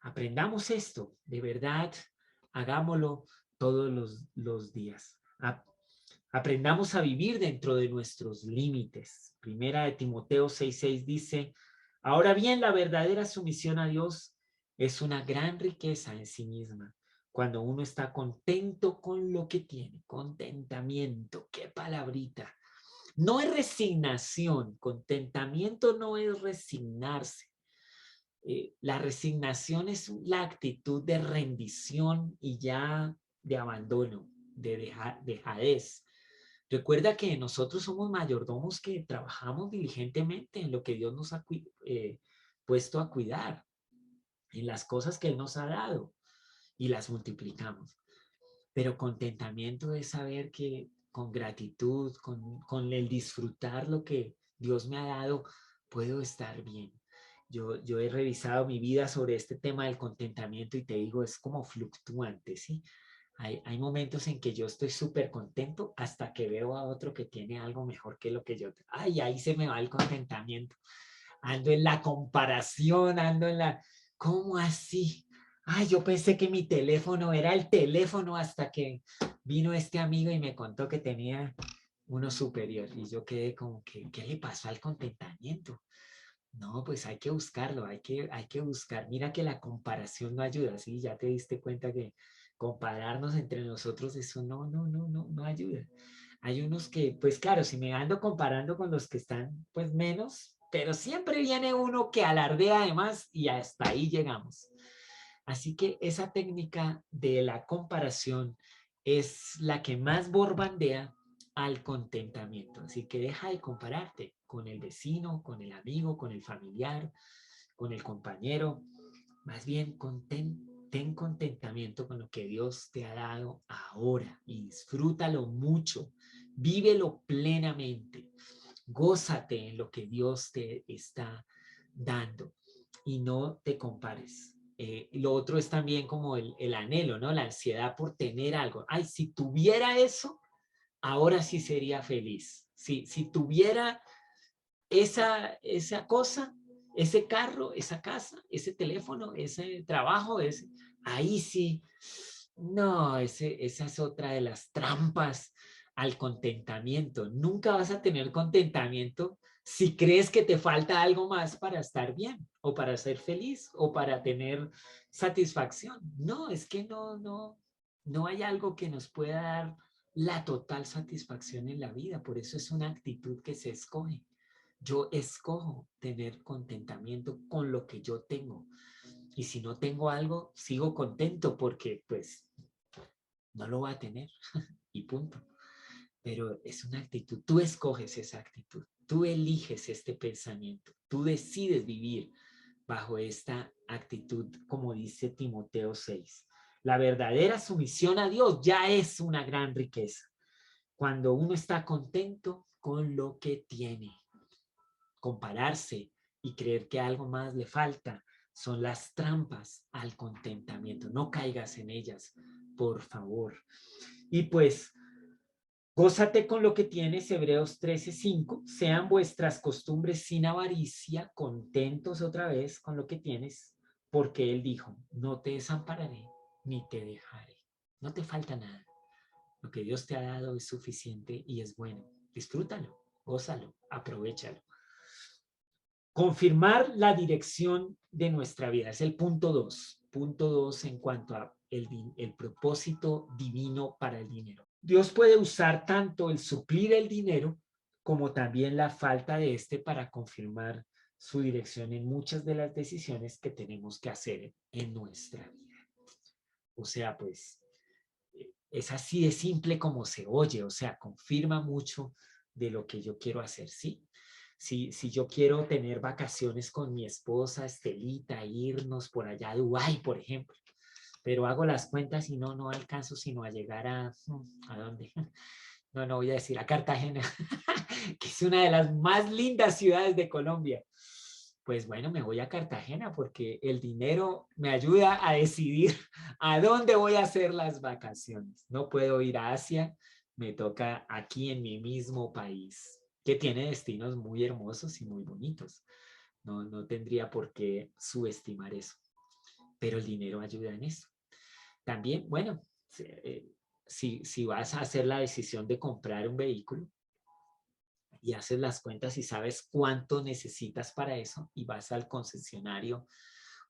aprendamos esto, de verdad, hagámoslo todos los días. Aprendamos a vivir dentro de nuestros límites. Primera de Timoteo 6:6 dice, ahora bien, la verdadera sumisión a Dios es una gran riqueza en sí misma. Cuando uno está contento con lo que tiene, contentamiento, qué palabrita. No es resignación, contentamiento no es resignarse. La resignación es la actitud de rendición y ya de abandono, de dejadez. Recuerda que nosotros somos mayordomos que trabajamos diligentemente en lo que Dios nos ha puesto a cuidar, en las cosas que Él nos ha dado y las multiplicamos. Pero contentamiento es saber que con gratitud, con el disfrutar lo que Dios me ha dado, puedo estar bien. Yo he revisado mi vida sobre este tema del contentamiento y te digo, es como fluctuante, ¿sí? Hay momentos en que yo estoy súper contento hasta que veo a otro que tiene algo mejor que lo que yo. Ay, ahí se me va el contentamiento. Ando en la comparación, ando en la... ¿Cómo así? Ay, yo pensé que mi teléfono era el teléfono hasta que vino este amigo y me contó que tenía uno superior. Y yo quedé como que, ¿qué le pasó al contentamiento? No, pues hay que buscarlo, hay que buscar. Mira que la comparación no ayuda, ¿sí? Ya te diste cuenta que compararnos entre nosotros, eso no ayuda. Hay unos que, pues claro, si me ando comparando con los que están, pues menos, pero siempre viene uno que alardea además y hasta ahí llegamos. Así que esa técnica de la comparación es la que más borbandea al contentamiento. Así que deja de compararte con el vecino, con el amigo, con el familiar, con el compañero. Más bien, ten contentamiento con lo que Dios te ha dado ahora y disfrútalo mucho. Vívelo plenamente. Gózate en lo que Dios te está dando y no te compares. Lo otro es también como el anhelo, ¿no? La ansiedad por tener algo. Ay, si tuviera eso, ahora sí sería feliz. Si tuviera esa cosa, ese carro, esa casa, ese teléfono, ese trabajo, ahí sí. No, esa es otra de las trampas al contentamiento. Nunca vas a tener contentamiento si crees que te falta algo más para estar bien o para ser feliz o para tener satisfacción. No, es que no hay algo que nos pueda dar la total satisfacción en la vida. Por eso es una actitud que se escoge. Yo escojo tener contentamiento con lo que yo tengo. Y si no tengo algo, sigo contento porque pues no lo voy a tener y punto. Pero es una actitud, tú escoges esa actitud, tú eliges este pensamiento, tú decides vivir bajo esta actitud, como dice Timoteo 6. La verdadera sumisión a Dios ya es una gran riqueza. Cuando uno está contento con lo que tiene, compararse y creer que algo más le falta son las trampas al contentamiento. No caigas en ellas, por favor. Y pues, gózate con lo que tienes, Hebreos 13:5. Sean vuestras costumbres sin avaricia, contentos otra vez con lo que tienes, porque Él dijo, no te desampararé ni te dejaré. No te falta nada. Lo que Dios te ha dado es suficiente y es bueno. Disfrútalo, gózalo, aprovéchalo. Confirmar la dirección de nuestra vida. Es el punto 2. Punto 2 en cuanto a el propósito divino para el dinero. Dios puede usar tanto el suplir el dinero como también la falta de este para confirmar su dirección en muchas de las decisiones que tenemos que hacer en nuestra vida. O sea, pues es así de simple como se oye, o sea, confirma mucho de lo que yo quiero hacer, ¿sí? Si yo quiero tener vacaciones con mi esposa Estelita, irnos por allá a Dubái, por ejemplo, pero hago las cuentas y no alcanzo sino a llegar ¿a dónde? No voy a decir a Cartagena, que es una de las más lindas ciudades de Colombia. Pues bueno, me voy a Cartagena porque el dinero me ayuda a decidir a dónde voy a hacer las vacaciones. No puedo ir a Asia, me toca aquí en mi mismo país, que tiene destinos muy hermosos y muy bonitos. No tendría por qué subestimar eso, pero el dinero ayuda en eso. También, bueno, si vas a hacer la decisión de comprar un vehículo y haces las cuentas y sabes cuánto necesitas para eso y vas al concesionario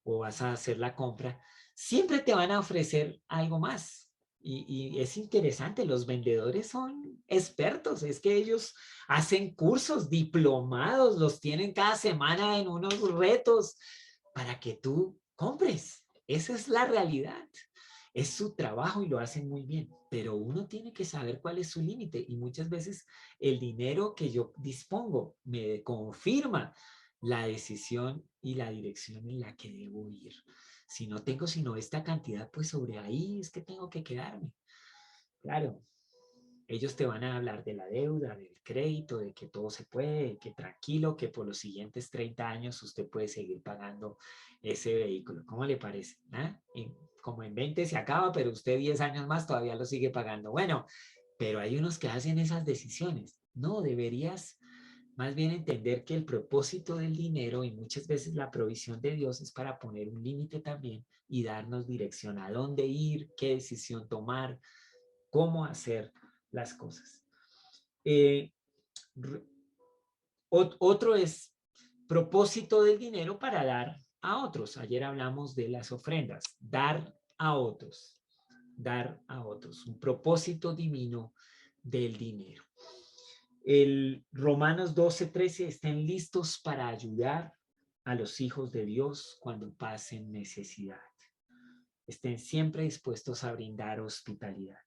o vas a hacer la compra, siempre te van a ofrecer algo más. Y es interesante, los vendedores son expertos, es que ellos hacen cursos, diplomados, los tienen cada semana en unos retos para que tú compres. Esa es la realidad. Es su trabajo y lo hacen muy bien, pero uno tiene que saber cuál es su límite y muchas veces el dinero que yo dispongo me confirma la decisión y la dirección en la que debo ir. Si no tengo sino esta cantidad, pues sobre ahí es que tengo que quedarme. Claro, ellos te van a hablar de la deuda, del crédito, de que todo se puede, que tranquilo, que por los siguientes 30 años usted puede seguir pagando ese vehículo. ¿Cómo le parece? ¿Ah? Como en 20 se acaba, pero usted 10 años más todavía lo sigue pagando. Bueno, pero hay unos que hacen esas decisiones. No, deberías más bien entender que el propósito del dinero y muchas veces la provisión de Dios es para poner un límite también y darnos dirección a dónde ir, qué decisión tomar, cómo hacer las cosas. Eh, Otro es propósito del dinero para dar a otros. Ayer hablamos de las ofrendas, dar a otros, un propósito divino del dinero. El Romanos 12:13, estén listos para ayudar a los hijos de Dios cuando pasen necesidad. Estén siempre dispuestos a brindar hospitalidad.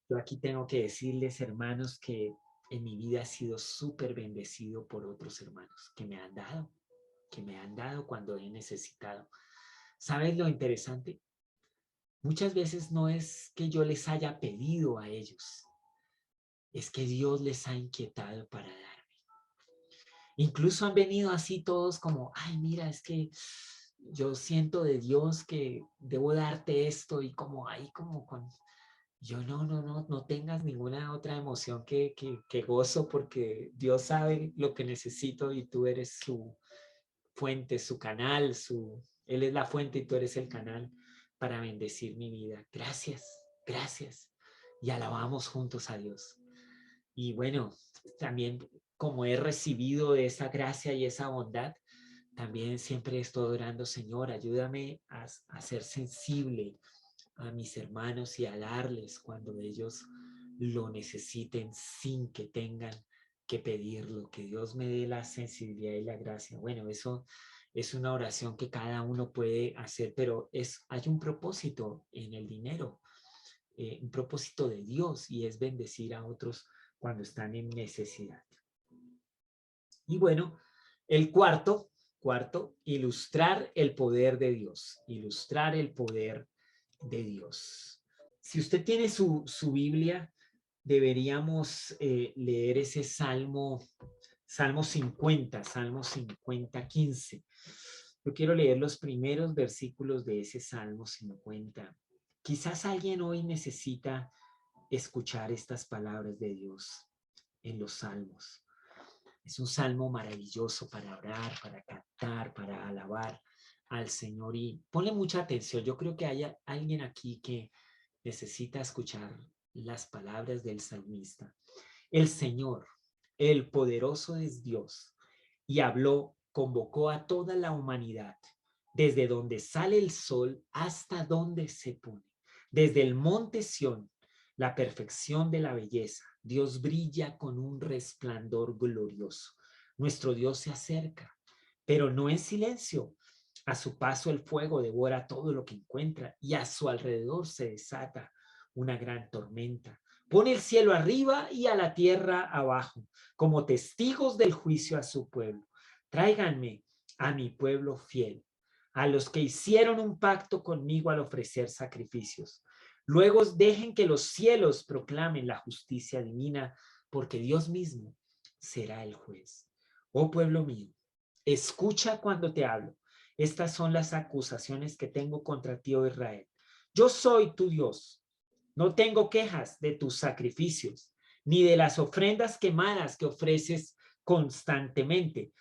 Yo aquí tengo que decirles, hermanos, que en mi vida he sido súper bendecido por otros hermanos que me han dado cuando he necesitado. ¿Sabes lo interesante? Muchas veces no es que yo les haya pedido a ellos, es que Dios les ha inquietado para darme. Incluso han venido así todos como, ay, mira, es que yo siento de Dios que debo darte esto y como ahí como con, yo no tengas ninguna otra emoción que gozo porque Dios sabe lo que necesito y tú eres su fuente, su canal, Él es la fuente y tú eres el canal para bendecir mi vida. Gracias, gracias. Y alabamos juntos a Dios. Y bueno, también como he recibido esa gracia y esa bondad, también siempre estoy orando, Señor, ayúdame a ser sensible a mis hermanos y a darles cuando ellos lo necesiten sin que tengan que pedirlo, que Dios me dé la sensibilidad y la gracia. Bueno, eso es una oración que cada uno puede hacer, pero hay un propósito en el dinero, un propósito de Dios y es bendecir a otros cuando están en necesidad. Y bueno, el cuarto, ilustrar el poder de Dios, ilustrar el poder de Dios. Si usted tiene su Biblia, deberíamos leer ese Salmo 50, 15. Yo quiero leer los primeros versículos de ese Salmo 50. Quizás alguien hoy necesita escuchar estas palabras de Dios en los salmos. Es un salmo maravilloso para orar, para cantar, para alabar al Señor. Y ponle mucha atención. Yo creo que hay alguien aquí que necesita escuchar las palabras del salmista. El Señor, el poderoso es Dios, y habló, convocó a toda la humanidad, desde donde sale el sol hasta donde se pone. Desde el monte Sión, la perfección de la belleza. Dios brilla con un resplandor glorioso. Nuestro Dios se acerca, pero no en silencio. A su paso el fuego devora todo lo que encuentra y a su alrededor se desata una gran tormenta. Pone el cielo arriba y a la tierra abajo, como testigos del juicio a su pueblo. Tráiganme a mi pueblo fiel, a los que hicieron un pacto conmigo al ofrecer sacrificios. Luego dejen que los cielos proclamen la justicia divina, porque Dios mismo será el juez. Oh pueblo mío, escucha cuando te hablo. Estas son las acusaciones que tengo contra ti, oh Israel. Yo soy tu Dios. No tengo quejas de tus sacrificios, ni de las ofrendas quemadas que ofreces constantemente,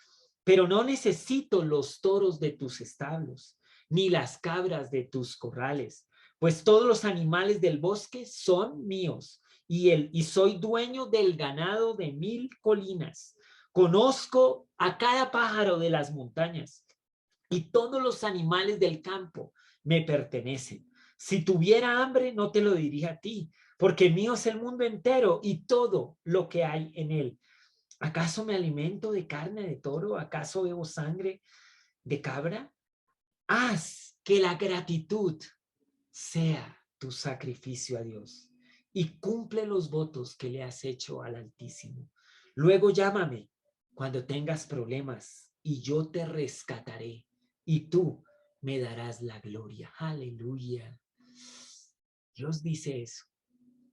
pero no necesito los toros de tus establos, ni las cabras de tus corrales, pues todos los animales del bosque son míos, y soy dueño del ganado de 1000 colinas. Conozco a cada pájaro de las montañas, y todos los animales del campo me pertenecen. Si tuviera hambre, no te lo diría a ti, porque mío es el mundo entero y todo lo que hay en él. ¿Acaso me alimento de carne de toro? ¿Acaso bebo sangre de cabra? Haz que la gratitud sea tu sacrificio a Dios y cumple los votos que le has hecho al Altísimo. Luego llámame cuando tengas problemas y yo te rescataré y tú me darás la gloria. Aleluya. Dios dice eso,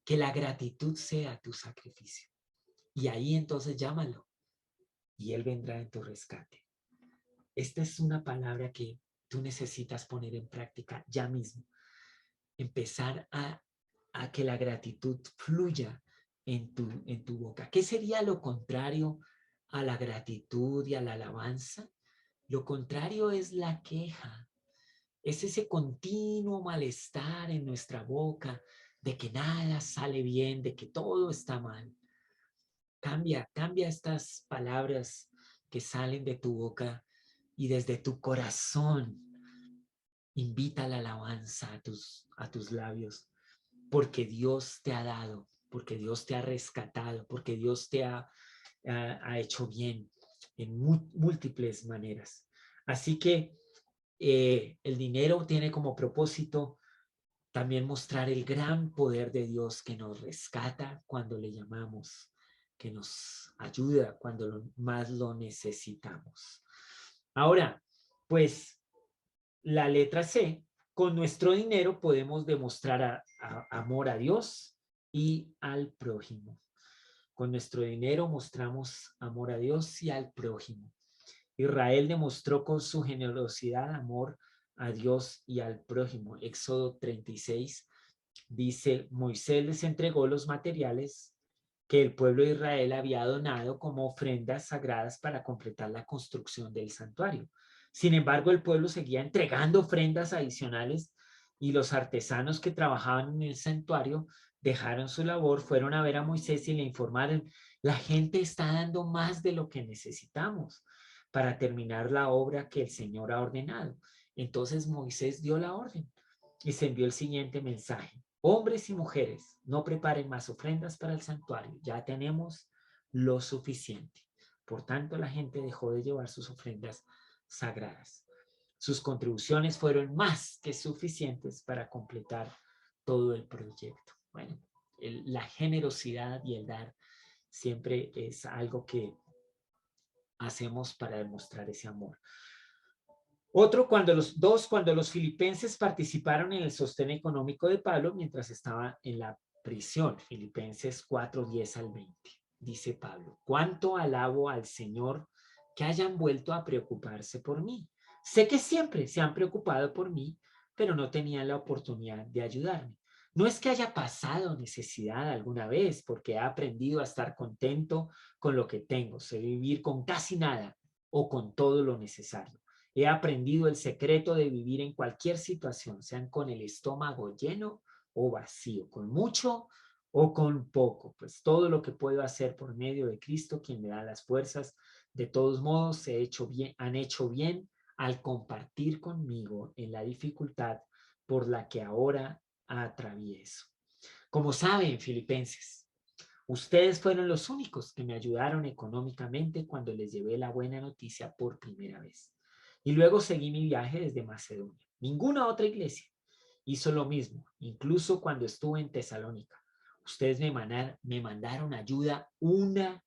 que la gratitud sea tu sacrificio. Y ahí entonces llámalo y Él vendrá en tu rescate. Esta es una palabra que tú necesitas poner en práctica ya mismo. Empezar a que la gratitud fluya en tu boca. ¿Qué sería lo contrario a la gratitud y a la alabanza? Lo contrario es la queja. Es ese continuo malestar en nuestra boca de que nada sale bien, de que todo está mal. Cambia estas palabras que salen de tu boca y desde tu corazón invita a la alabanza a tus labios, porque Dios te ha dado, porque Dios te ha rescatado, porque Dios te ha hecho bien en múltiples maneras. Así que el dinero tiene como propósito también mostrar el gran poder de Dios que nos rescata cuando le llamamos, que nos ayuda cuando más lo necesitamos. Ahora, pues la letra C, con nuestro dinero podemos demostrar amor a Dios y al prójimo. Con nuestro dinero mostramos amor a Dios y al prójimo. Israel demostró con su generosidad amor a Dios y al prójimo. Éxodo 36 dice, Moisés les entregó los materiales que el pueblo de Israel había donado como ofrendas sagradas para completar la construcción del santuario. Sin embargo, el pueblo seguía entregando ofrendas adicionales y los artesanos que trabajaban en el santuario dejaron su labor, fueron a ver a Moisés y le informaron, la gente está dando más de lo que necesitamos para terminar la obra que el Señor ha ordenado. Entonces Moisés dio la orden y se envió el siguiente mensaje. Hombres y mujeres, no preparen más ofrendas para el santuario, ya tenemos lo suficiente. Por tanto, la gente dejó de llevar sus ofrendas sagradas. Sus contribuciones fueron más que suficientes para completar todo el proyecto. Bueno, la generosidad y el dar siempre es algo que hacemos para demostrar ese amor. Otro, cuando los filipenses participaron en el sostén económico de Pablo mientras estaba en la prisión. Filipenses 4:10 al 20. Dice Pablo, cuánto alabo al Señor que hayan vuelto a preocuparse por mí. Sé que siempre se han preocupado por mí, pero no tenían la oportunidad de ayudarme. No es que haya pasado necesidad alguna vez, porque he aprendido a estar contento con lo que tengo, sé vivir con casi nada o con todo lo necesario. He aprendido el secreto de vivir en cualquier situación, sean con el estómago lleno o vacío, con mucho o con poco, pues todo lo que puedo hacer por medio de Cristo, quien me da las fuerzas. De todos modos, han hecho bien al compartir conmigo en la dificultad por la que ahora atravieso. Como saben, filipenses, ustedes fueron los únicos que me ayudaron económicamente cuando les llevé la buena noticia por primera vez. Y luego seguí mi viaje desde Macedonia. Ninguna otra iglesia hizo lo mismo, incluso cuando estuve en Tesalónica. Ustedes me mandaron ayuda una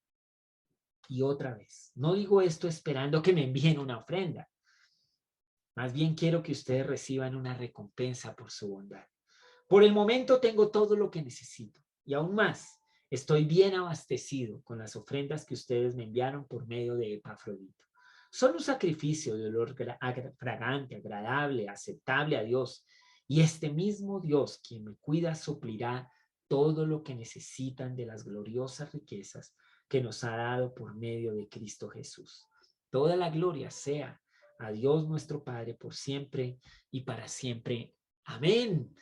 y otra vez. No digo esto esperando que me envíen una ofrenda. Más bien quiero que ustedes reciban una recompensa por su bondad. Por el momento tengo todo lo que necesito y aún más. Estoy bien abastecido con las ofrendas que ustedes me enviaron por medio de Epafrodito. Son un sacrificio de olor fragante, agradable, aceptable a Dios. Y este mismo Dios, quien me cuida, suplirá todo lo que necesitan de las gloriosas riquezas que nos ha dado por medio de Cristo Jesús. Toda la gloria sea a Dios nuestro Padre por siempre y para siempre. Amén.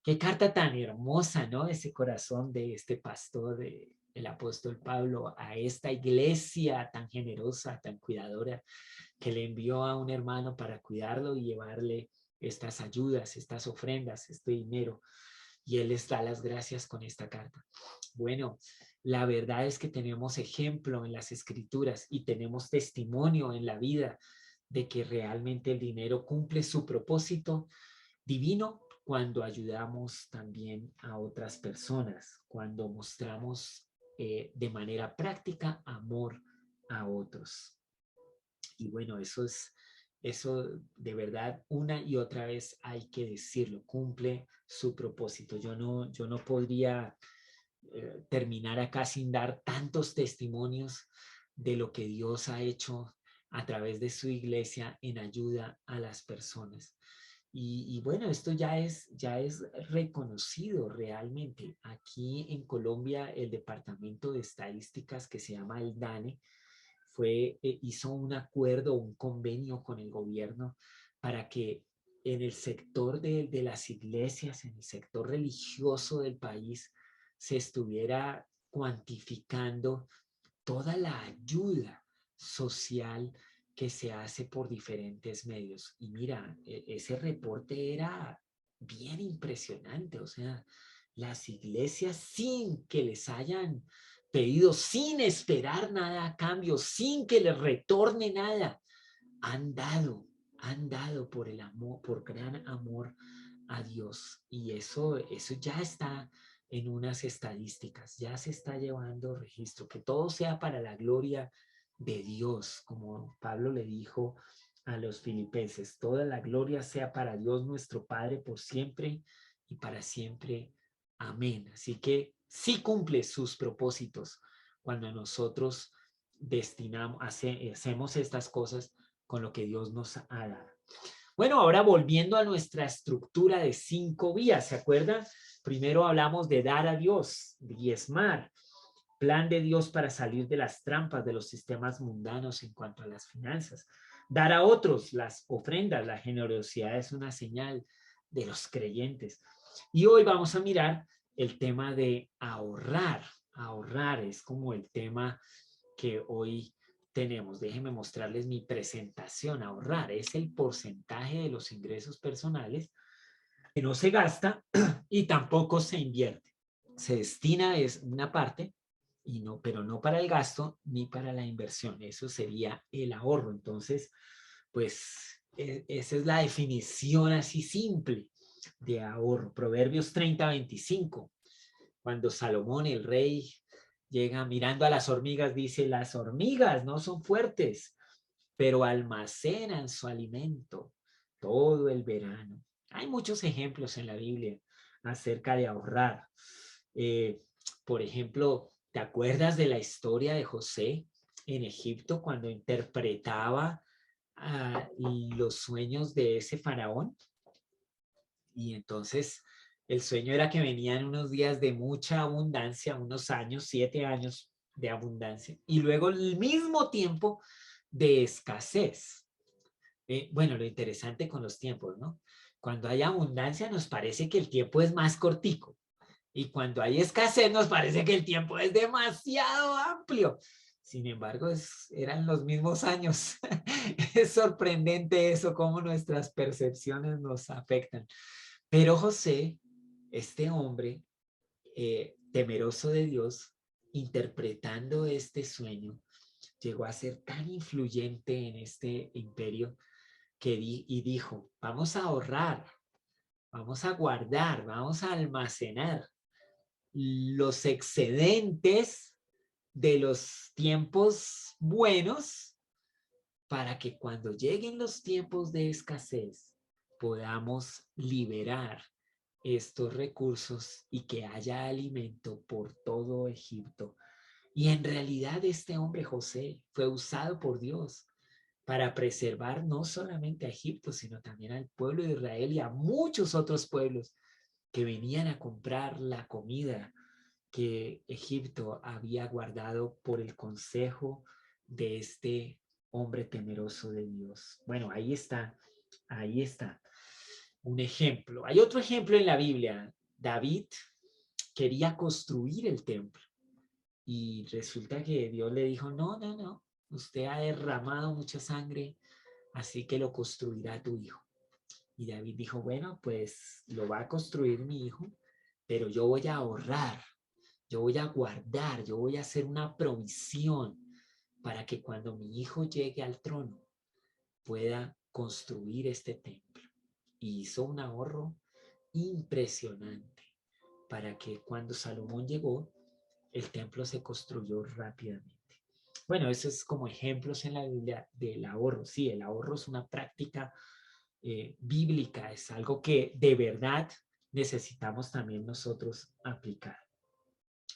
Qué carta tan hermosa, ¿no? Ese corazón de este pastor, el apóstol Pablo, a esta iglesia tan generosa, tan cuidadora, que le envió a un hermano para cuidarlo y llevarle estas ayudas, estas ofrendas, este dinero. Y él les da las gracias con esta carta. Bueno, la verdad es que tenemos ejemplo en las escrituras y tenemos testimonio en la vida de que realmente el dinero cumple su propósito divino cuando ayudamos también a otras personas, cuando mostramos de manera práctica amor a otros. Y bueno, eso de verdad una y otra vez hay que decirlo, cumple su propósito. Yo no podría terminar acá sin dar tantos testimonios de lo que Dios ha hecho a través de su iglesia en ayuda a las personas. Y bueno, esto ya es reconocido realmente. Aquí en Colombia, el Departamento de Estadísticas que se llama el DANE hizo un acuerdo, un convenio con el gobierno para que en el sector de las iglesias, en el sector religioso del país, se estuviera cuantificando toda la ayuda social que se hace por diferentes medios. Y mira, ese reporte era bien impresionante, o sea, las iglesias sin que les hayan pedido, sin esperar nada a cambio, sin que les retorne nada, han dado por el amor, por gran amor a Dios. Y eso ya está en unas estadísticas, ya se está llevando registro, que todo sea para la gloria de Dios, como Pablo le dijo a los filipenses, toda la gloria sea para Dios nuestro Padre por siempre y para siempre. Amén. Así que sí cumple sus propósitos cuando nosotros hacemos estas cosas con lo que Dios nos ha dado. Bueno, ahora volviendo a nuestra estructura de 5 vías, ¿se acuerdan? Primero hablamos de dar a Dios, diezmar, plan de Dios para salir de las trampas de los sistemas mundanos en cuanto a las finanzas. Dar a otros las ofrendas, la generosidad es una señal de los creyentes. Y hoy vamos a mirar el tema de ahorrar. Ahorrar es como el tema que hoy tenemos. Déjenme mostrarles mi presentación. Ahorrar es el porcentaje de los ingresos personales que no se gasta y tampoco se invierte. Se destina es una parte, y no, pero no para el gasto ni para la inversión. Eso sería el ahorro. Entonces, pues esa es la definición así simple de ahorro. Proverbios 30:25. Cuando Salomón, el rey, llega mirando a las hormigas, dice, las hormigas no son fuertes, pero almacenan su alimento todo el verano. Hay muchos ejemplos en la Biblia acerca de ahorrar. Eh, por ejemplo, ¿te acuerdas de la historia de José en Egipto cuando interpretaba los sueños de ese faraón? Y entonces el sueño era que venían unos días de mucha abundancia, unos años, 7 años de abundancia, y luego el mismo tiempo de escasez. Bueno, lo interesante con los tiempos, ¿no? Cuando hay abundancia nos parece que el tiempo es más cortico, y cuando hay escasez nos parece que el tiempo es demasiado amplio. Sin embargo, eran los mismos años. Es sorprendente eso, cómo nuestras percepciones nos afectan. Pero José, este hombre temeroso de Dios, interpretando este sueño, llegó a ser tan influyente en este imperio y dijo, vamos a ahorrar, vamos a guardar, vamos a almacenar los excedentes de los tiempos buenos para que cuando lleguen los tiempos de escasez podamos liberar estos recursos y que haya alimento por todo Egipto. Y en realidad este hombre José fue usado por Dios para preservar no solamente a Egipto, sino también al pueblo de Israel y a muchos otros pueblos que venían a comprar la comida que Egipto había guardado por el consejo de este hombre temeroso de Dios. Bueno, ahí está un ejemplo. Hay otro ejemplo en la Biblia. David quería construir el templo y resulta que Dios le dijo, no, no, no, usted ha derramado mucha sangre, así que lo construirá tu hijo. Y David dijo, bueno, pues lo va a construir mi hijo, pero yo voy a ahorrar, yo voy a guardar, yo voy a hacer una provisión para que cuando mi hijo llegue al trono pueda construir este templo. Y hizo un ahorro impresionante para que cuando Salomón llegó, el templo se construyó rápidamente. Bueno, eso es como ejemplos en la Biblia del ahorro. Sí, el ahorro es una práctica bíblica, es algo que de verdad necesitamos también nosotros aplicar.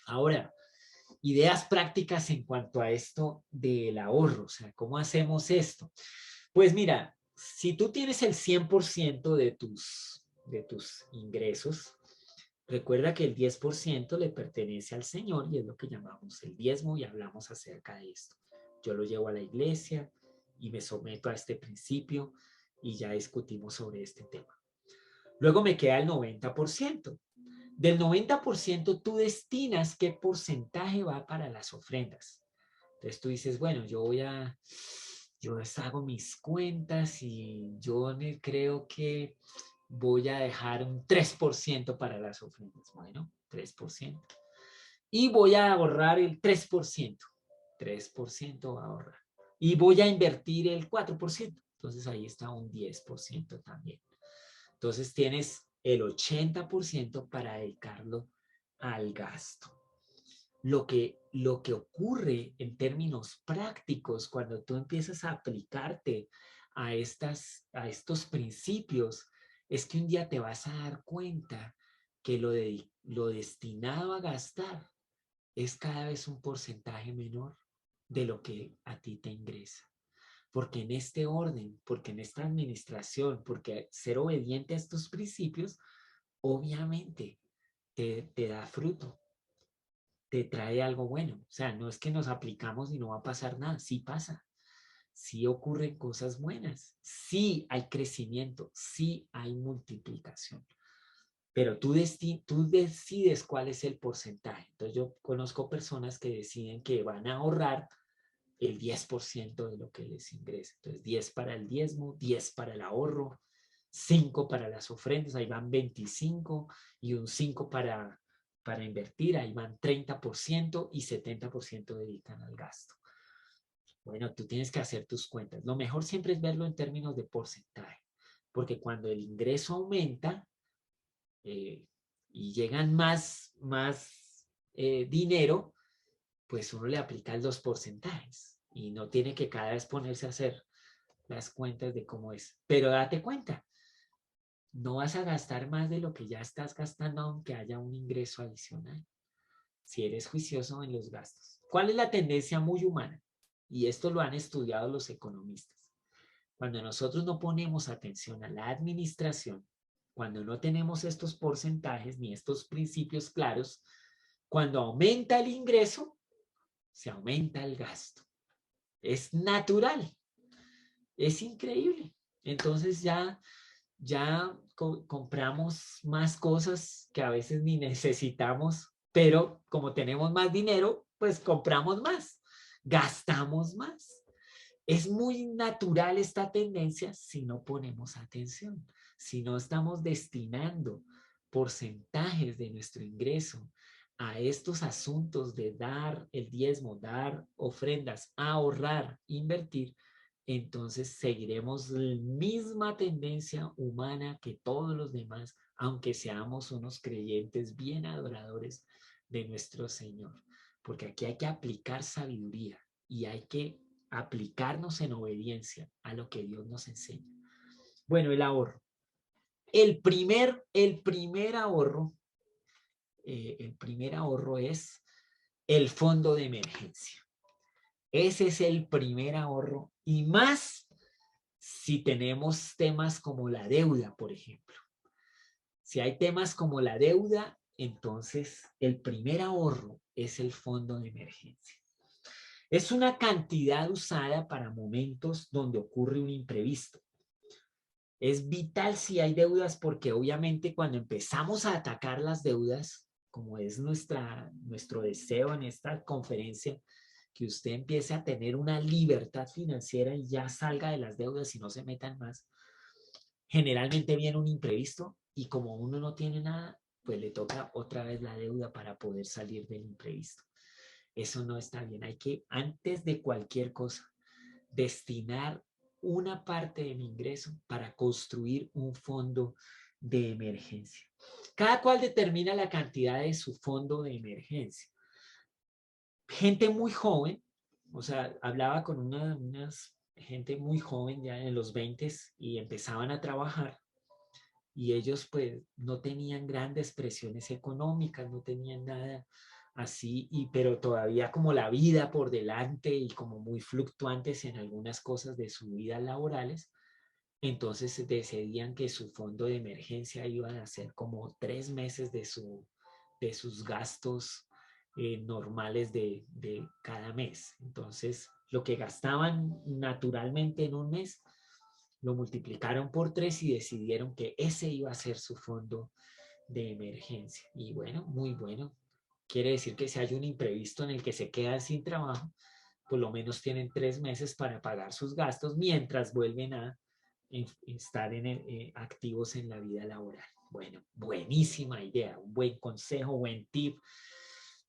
Ahora, ideas prácticas en cuanto a esto del ahorro, o sea, ¿cómo hacemos esto? Pues mira, si tú tienes el 100% de tus ingresos, recuerda que el 10% le pertenece al Señor y es lo que llamamos el diezmo y hablamos acerca de esto. Yo lo llevo a la iglesia y me someto a este principio y ya discutimos sobre este tema. Luego me queda el 90%. Del 90% tú destinas qué porcentaje va para las ofrendas. Entonces tú dices, bueno, yo hago mis cuentas y yo creo que voy a dejar un 3% para las ofrendas. Bueno, 3%. Y voy a ahorrar el 3%. 3% va a ahorrar. Y voy a invertir el 4%. Entonces ahí está un 10% también. Entonces tienes el 80% para dedicarlo al gasto. Lo que ocurre en términos prácticos cuando tú empiezas a aplicarte a estos principios es que un día te vas a dar cuenta que lo destinado a gastar es cada vez un porcentaje menor de lo que a ti te ingresa. Porque en este orden, porque en esta administración, porque ser obediente a estos principios, obviamente te da fruto, te trae algo bueno. O sea, no es que nos aplicamos y no va a pasar nada, sí pasa. Sí ocurren cosas buenas, sí hay crecimiento, sí hay multiplicación, pero tú decides cuál es el porcentaje. Entonces yo conozco personas que deciden que van a ahorrar el 10% de lo que les ingresa. Entonces 10 para el diezmo, 10 para el ahorro, 5 para las ofrendas, ahí van 25 y un 5 para invertir, ahí van 30% y 70% dedican al gasto. Bueno, tú tienes que hacer tus cuentas. Lo mejor siempre es verlo en términos de porcentaje, porque cuando el ingreso aumenta eh, y llegan más dinero, pues uno le aplica los porcentajes y no tiene que cada vez ponerse a hacer las cuentas de cómo es. Pero date cuenta, no vas a gastar más de lo que ya estás gastando aunque haya un ingreso adicional, si eres juicioso en los gastos. ¿Cuál es la tendencia muy humana? Y esto lo han estudiado los economistas. Cuando nosotros no ponemos atención a la administración, cuando no tenemos estos porcentajes ni estos principios claros, cuando aumenta el ingreso, se aumenta el gasto. Es natural, es increíble. Entonces ya compramos más cosas que a veces ni necesitamos, pero como tenemos más dinero, pues compramos más, gastamos más. Es muy natural esta tendencia si no ponemos atención, si no estamos destinando porcentajes de nuestro ingreso a estos asuntos de dar el diezmo, dar ofrendas, ahorrar, invertir, entonces seguiremos la misma tendencia humana que todos los demás, aunque seamos unos creyentes bien adoradores de nuestro Señor. Porque aquí hay que aplicar sabiduría y hay que aplicarnos en obediencia a lo que Dios nos enseña. Bueno, el ahorro. El primer ahorro es el fondo de emergencia. Ese es el primer ahorro y más si tenemos temas como la deuda, por ejemplo. Si hay temas como la deuda, entonces el primer ahorro es el fondo de emergencia. Es una cantidad usada para momentos donde ocurre un imprevisto. Es vital si hay deudas porque obviamente cuando empezamos a atacar las deudas, como es nuestro deseo en esta conferencia, que usted empiece a tener una libertad financiera y ya salga de las deudas y no se metan más. Generalmente viene un imprevisto y como uno no tiene nada, pues le toca otra vez la deuda para poder salir del imprevisto. Eso no está bien. Hay que, antes de cualquier cosa, destinar una parte de mi ingreso para construir un fondo de emergencia. Cada cual determina la cantidad de su fondo de emergencia. Gente muy joven, o sea, hablaba con unas gente muy joven ya en los 20 y empezaban a trabajar y ellos pues no tenían grandes presiones económicas, no tenían nada así, pero todavía como la vida por delante y como muy fluctuantes en algunas cosas de sus vidas laborales, entonces decidían que su fondo de emergencia iba a ser como 3 meses de sus gastos normales de cada mes. Entonces, lo que gastaban naturalmente en un mes, lo multiplicaron por 3 y decidieron que ese iba a ser su fondo de emergencia. Y bueno, muy bueno. Quiere decir que si hay un imprevisto en el que se quedan sin trabajo, por lo menos tienen 3 meses para pagar sus gastos mientras vuelven a estar activos en la vida laboral. Bueno, buenísima idea, un buen consejo, buen tip.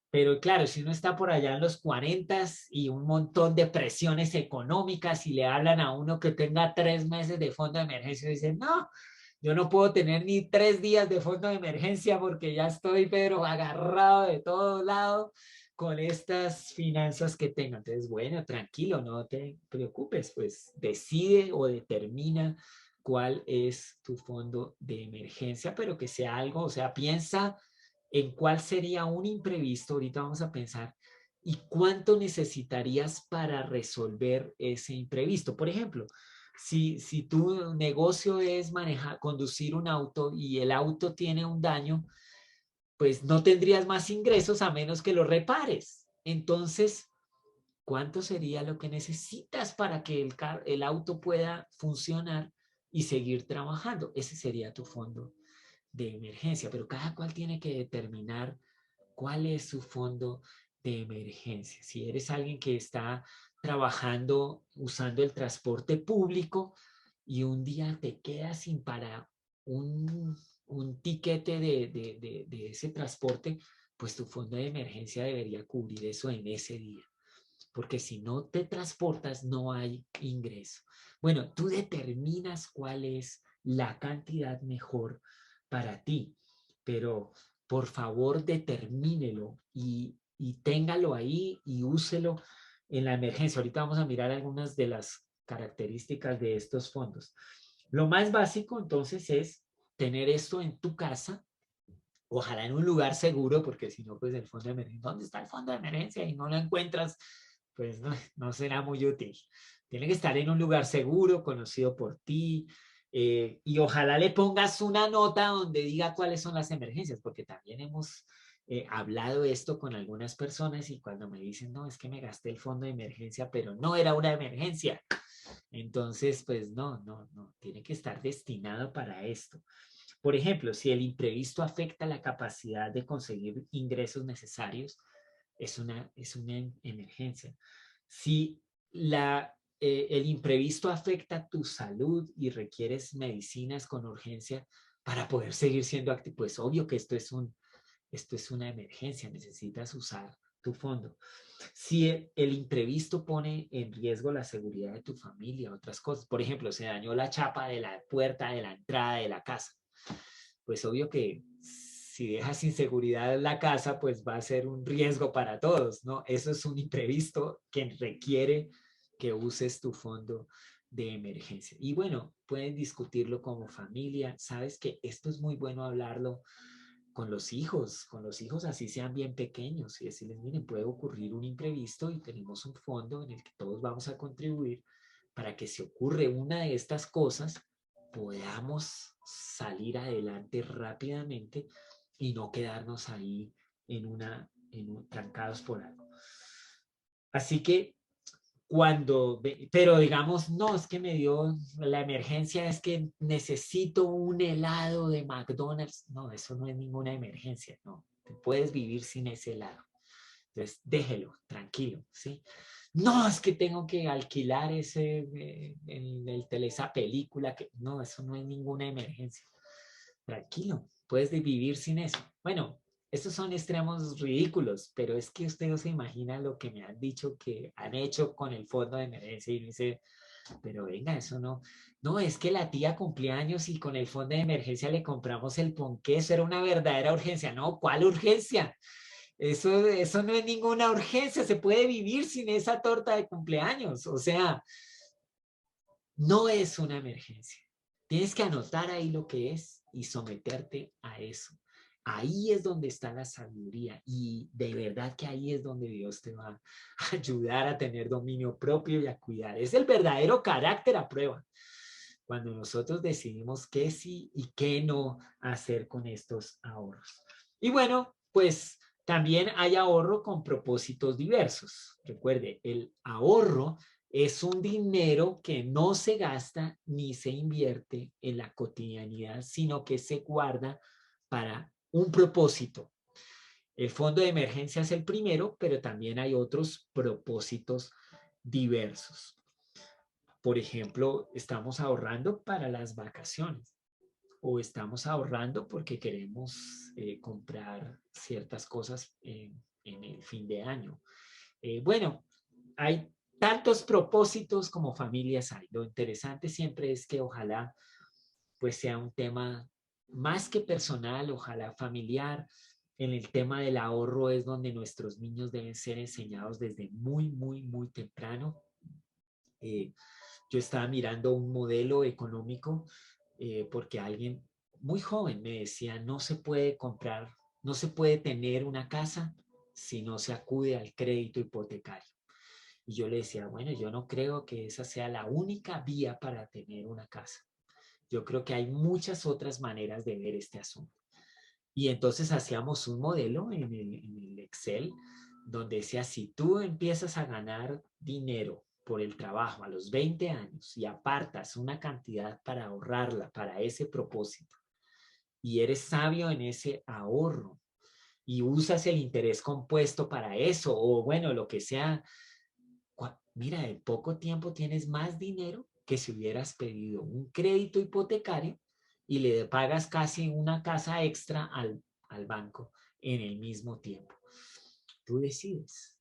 Pero claro, si uno está por allá en los 40 y un montón de presiones económicas y le hablan a uno que tenga 3 meses de fondo de emergencia, dicen, no, yo no puedo tener ni 3 días de fondo de emergencia porque ya estoy, pero agarrado de todo lado con estas finanzas que tengo. Entonces, bueno, tranquilo, no te preocupes, pues decide o determina cuál es tu fondo de emergencia, pero que sea algo, o sea, piensa en cuál sería un imprevisto, ahorita vamos a pensar, y cuánto necesitarías para resolver ese imprevisto. Por ejemplo, si tu negocio es conducir un auto y el auto tiene un daño, pues no tendrías más ingresos a menos que lo repares. Entonces, ¿cuánto sería lo que necesitas para que el auto pueda funcionar y seguir trabajando? Ese sería tu fondo de emergencia, pero cada cual tiene que determinar cuál es su fondo de emergencia. Si eres alguien que está trabajando usando el transporte público y un día te quedas sin para un tiquete de ese transporte, pues tu fondo de emergencia debería cubrir eso en ese día, porque si no te transportas no hay ingreso. Bueno, tú determinas cuál es la cantidad mejor para ti, pero por favor determínelo y téngalo ahí y úselo en la emergencia. Ahorita vamos a mirar algunas de las características de estos fondos. Lo más básico entonces es tener esto en tu casa, ojalá en un lugar seguro, porque si no, pues el fondo de emergencia, ¿dónde está el fondo de emergencia? Y no lo encuentras, pues no será muy útil. Tiene que estar en un lugar seguro, conocido por ti, y ojalá le pongas una nota donde diga cuáles son las emergencias, porque también hemos hablado esto con algunas personas y cuando me dicen, no, es que me gasté el fondo de emergencia, pero no era una emergencia. Entonces, pues no, tiene que estar destinado para esto. Por ejemplo, si el imprevisto afecta la capacidad de conseguir ingresos necesarios, es una emergencia. Si el imprevisto afecta tu salud y requieres medicinas con urgencia para poder seguir siendo activo, pues obvio que esto es una emergencia, necesitas usar tu fondo. Si el imprevisto pone en riesgo la seguridad de tu familia, otras cosas, por ejemplo, se dañó la chapa de la puerta de la entrada de la casa, pues obvio que si dejas sin seguridad la casa, pues va a ser un riesgo para todos, ¿no? Eso es un imprevisto que requiere que uses tu fondo de emergencia. Y bueno, pueden discutirlo como familia. Sabes que esto es muy bueno hablarlo con los hijos así sean bien pequeños y decirles, miren, puede ocurrir un imprevisto y tenemos un fondo en el que todos vamos a contribuir para que si ocurre una de estas cosas, podamos salir adelante rápidamente y no quedarnos ahí trancados por algo. Así que pero digamos, no, es que me dio la emergencia, es que necesito un helado de McDonald's. No, eso no es ninguna emergencia, no. Puedes vivir sin ese helado. Entonces, déjelo, tranquilo, ¿sí? No, es que tengo que alquilar esa película, que no, eso no es ninguna emergencia. Tranquilo, puedes vivir sin eso. Bueno, estos son extremos ridículos, pero es que usted no se imagina lo que me han dicho que han hecho con el fondo de emergencia y dice, pero venga, eso no, es que la tía cumplía años y con el fondo de emergencia le compramos el ponqué, eso era una verdadera urgencia. No, ¿cuál urgencia? Eso no es ninguna urgencia, se puede vivir sin esa torta de cumpleaños, o sea, no es una emergencia. Tienes que anotar ahí lo que es y someterte a eso. Ahí es donde está la sabiduría y de verdad que ahí es donde Dios te va a ayudar a tener dominio propio y a cuidar. Es el verdadero carácter a prueba. Cuando nosotros decidimos qué sí y qué no hacer con estos ahorros. Y bueno, pues también hay ahorro con propósitos diversos. Recuerde, el ahorro es un dinero que no se gasta ni se invierte en la cotidianidad, sino que se guarda para un propósito. El fondo de emergencia es el primero, pero también hay otros propósitos diversos. Por ejemplo, estamos ahorrando para las vacaciones o estamos ahorrando porque queremos comprar ciertas cosas en el fin de año. Bueno, hay tantos propósitos como familias hay. Lo interesante siempre es que ojalá pues sea un tema más que personal, ojalá familiar. En el tema del ahorro es donde nuestros niños deben ser enseñados desde muy temprano. Eh, yo estaba mirando un modelo económico porque alguien muy joven me decía, no se puede comprar no se puede tener una casa si no se acude al crédito hipotecario. Y yo le decía, bueno, yo no creo que esa sea la única vía para tener una casa. Yo creo que hay muchas otras maneras de ver este asunto. Y entonces hacíamos un modelo en el Excel donde decía, si tú empiezas a ganar dinero por el trabajo a los 20 años y apartas una cantidad para ahorrarla para ese propósito y eres sabio en ese ahorro y usas el interés compuesto para eso o bueno, lo que sea, mira, en poco tiempo tienes más dinero que si hubieras pedido un crédito hipotecario y le pagas casi una casa extra al banco en el mismo tiempo. Tú decides.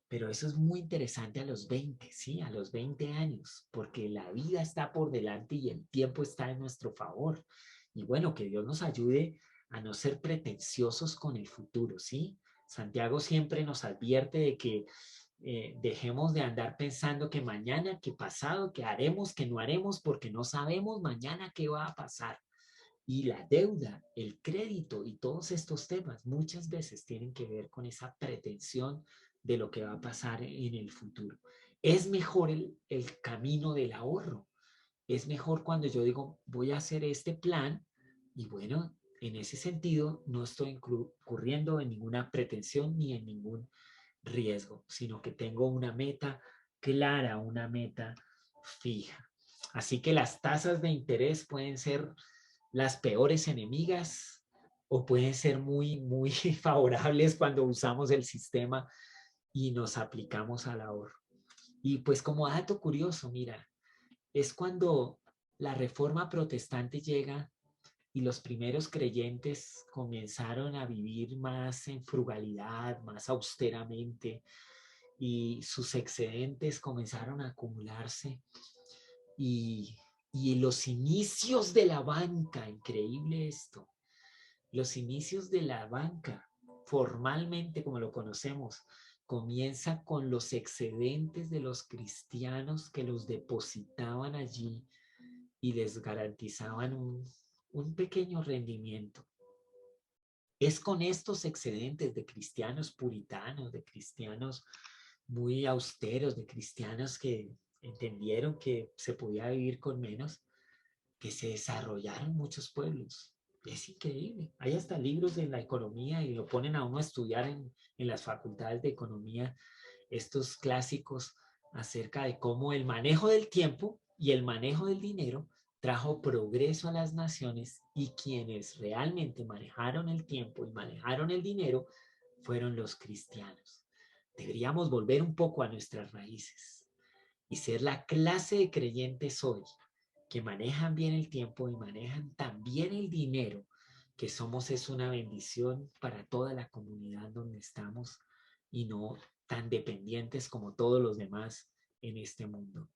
Pero eso es muy interesante a los 20, ¿sí? A los 20 años, porque la vida está por delante y el tiempo está en nuestro favor. Y bueno, que Dios nos ayude a no ser pretenciosos con el futuro, ¿sí? Santiago siempre nos advierte de que dejemos de andar pensando que mañana, que pasado, que haremos, que no haremos, porque no sabemos mañana qué va a pasar. Y la deuda, el crédito y todos estos temas muchas veces tienen que ver con esa pretensión de lo que va a pasar en el futuro. Es mejor el camino del ahorro. Es mejor cuando yo digo, voy a hacer este plan y bueno, en ese sentido no estoy incurriendo en ninguna pretensión ni en ningún riesgo, sino que tengo una meta clara, una meta fija. Así que las tasas de interés pueden ser las peores enemigas o pueden ser muy, muy favorables cuando usamos el sistema y nos aplicamos al ahorro. Y pues como dato curioso, mira, es cuando la reforma protestante llega y los primeros creyentes comenzaron a vivir más en frugalidad, más austeramente, y sus excedentes comenzaron a acumularse y, y los inicios de la banca, increíble esto, los inicios de la banca, formalmente como lo conocemos, comienza con los excedentes de los cristianos que los depositaban allí y les garantizaban un pequeño rendimiento. Es con estos excedentes de cristianos puritanos, de cristianos muy austeros, de cristianos que entendieron que se podía vivir con menos, que se desarrollaron muchos pueblos. Es increíble. Hay hasta libros de la economía y lo ponen a uno a estudiar en las facultades de economía, estos clásicos acerca de cómo el manejo del tiempo y el manejo del dinero trajo progreso a las naciones y quienes realmente manejaron el tiempo y manejaron el dinero fueron los cristianos. Deberíamos volver un poco a nuestras raíces y ser la clase de creyentes hoy que manejan bien el tiempo y manejan también el dinero, que somos es una bendición para toda la comunidad donde estamos y no tan dependientes como todos los demás en este mundo.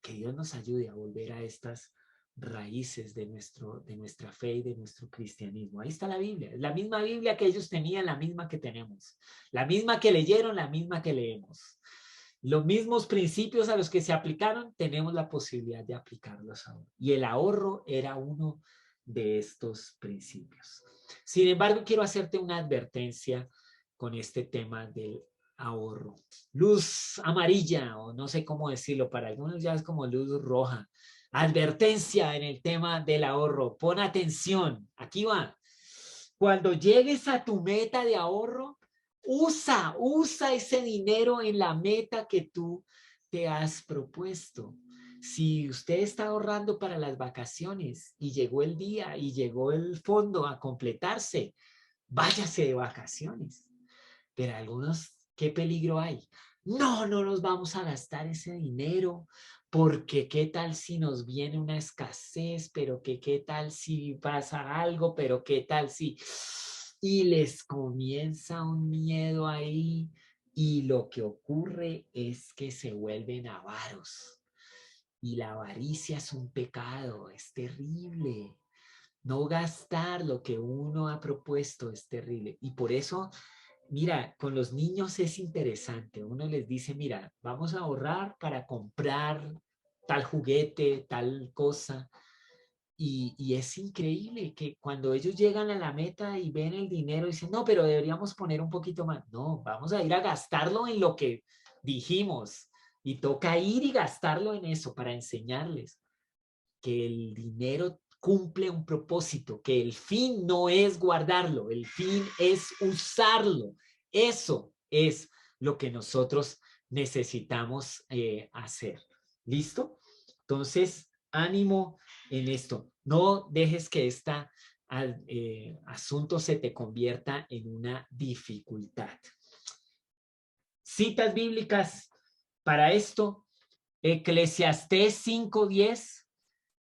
Que Dios nos ayude a volver a estas raíces de nuestra fe y de nuestro cristianismo. Ahí está la Biblia, es la misma Biblia que ellos tenían, la misma que tenemos, la misma que leyeron, la misma que leemos. Los mismos principios a los que se aplicaron, tenemos la posibilidad de aplicarlos ahora. Y el ahorro era uno de estos principios. Sin embargo, quiero hacerte una advertencia con este tema del ahorro. Luz amarilla, o no sé cómo decirlo, para algunos ya es como luz roja. Advertencia en el tema del ahorro. Pon atención, aquí va. Cuando llegues a tu meta de ahorro, usa ese dinero en la meta que tú te has propuesto. Si usted está ahorrando para las vacaciones y llegó el día y llegó el fondo a completarse, váyase de vacaciones. Pero algunos, ¿qué peligro hay? No nos vamos a gastar ese dinero porque qué tal si nos viene una escasez, pero que qué tal si pasa algo, pero qué tal si... Y les comienza un miedo ahí y lo que ocurre es que se vuelven avaros. Y la avaricia es un pecado, es terrible. No gastar lo que uno ha propuesto es terrible. Y por eso, mira, con los niños es interesante. Uno les dice, mira, vamos a ahorrar para comprar tal juguete, tal cosa. y es increíble que cuando ellos llegan a la meta y ven el dinero, dicen, no, pero deberíamos poner un poquito más. No, vamos a ir a gastarlo en lo que dijimos. Y toca ir y gastarlo en eso para enseñarles que el dinero cumple un propósito, que el fin no es guardarlo, el fin es usarlo. Eso es lo que nosotros necesitamos hacer. ¿Listo? Entonces, ánimo en esto. No dejes que este asunto se te convierta en una dificultad. Citas bíblicas para esto. Eclesiastés 5:10,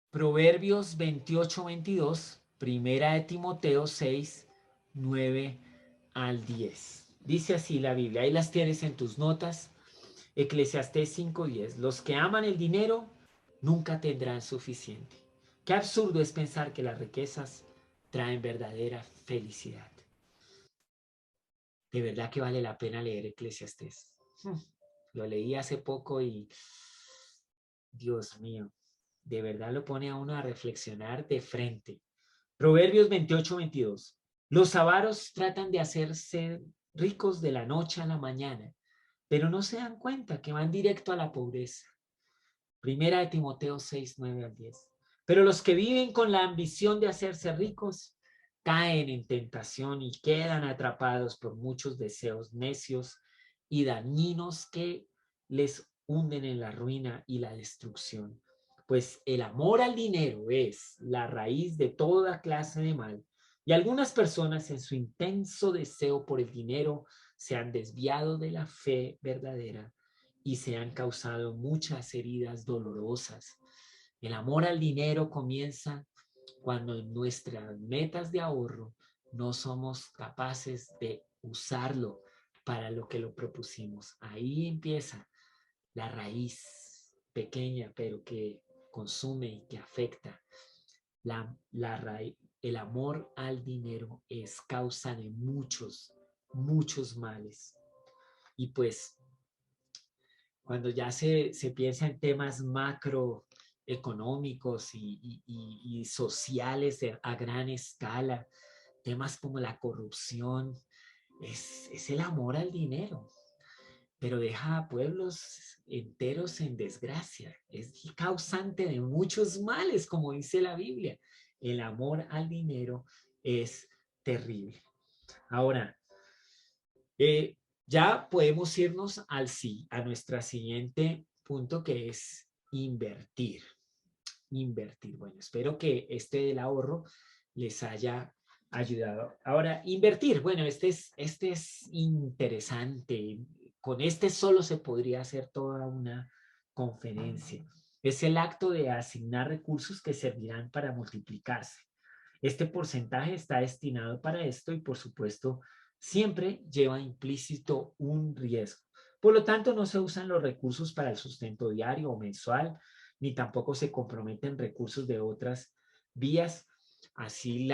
Proverbios 28:22, Primera de Timoteo 6:9 al 10. Dice así la Biblia, ahí las tienes en tus notas. Eclesiastés 5:10, los que aman el dinero nunca tendrán suficiente. Qué absurdo es pensar que las riquezas traen verdadera felicidad. De verdad que vale la pena leer Eclesiastés. Lo leí hace poco y, Dios mío, de verdad lo pone a uno a reflexionar de frente. Proverbios 28:22. Los avaros tratan de hacerse ricos de la noche a la mañana, pero no se dan cuenta que van directo a la pobreza. Primera de Timoteo 6:9 al 10. Pero los que viven con la ambición de hacerse ricos caen en tentación y quedan atrapados por muchos deseos necios y dañinos que les hunden en la ruina y la destrucción. Pues el amor al dinero es la raíz de toda clase de mal, y algunas personas en su intenso deseo por el dinero se han desviado de la fe verdadera y se han causado muchas heridas dolorosas. El amor al dinero comienza cuando en nuestras metas de ahorro no somos capaces de usarlo para lo que lo propusimos. Ahí empieza la raíz pequeña, pero que consume y que afecta. El amor al dinero es causa de muchos males. Y pues cuando ya se piensa en temas macroeconómicos y sociales a gran escala, temas como la corrupción, es el amor al dinero, pero deja a pueblos enteros en desgracia. Es causante de muchos males, como dice la Biblia. El amor al dinero es terrible. Ahora, ya podemos irnos a nuestra siguiente punto, que es invertir. Invertir. Bueno, espero que este del ahorro les haya ayudado. Ahora, invertir. Bueno, este es interesante. Con este solo se podría hacer toda una conferencia. Es el acto de asignar recursos que servirán para multiplicarse. Este porcentaje está destinado para esto y, por supuesto, siempre lleva implícito un riesgo. Por lo tanto, no se usan los recursos para el sustento diario o mensual, ni tampoco se comprometen recursos de otras vías. Así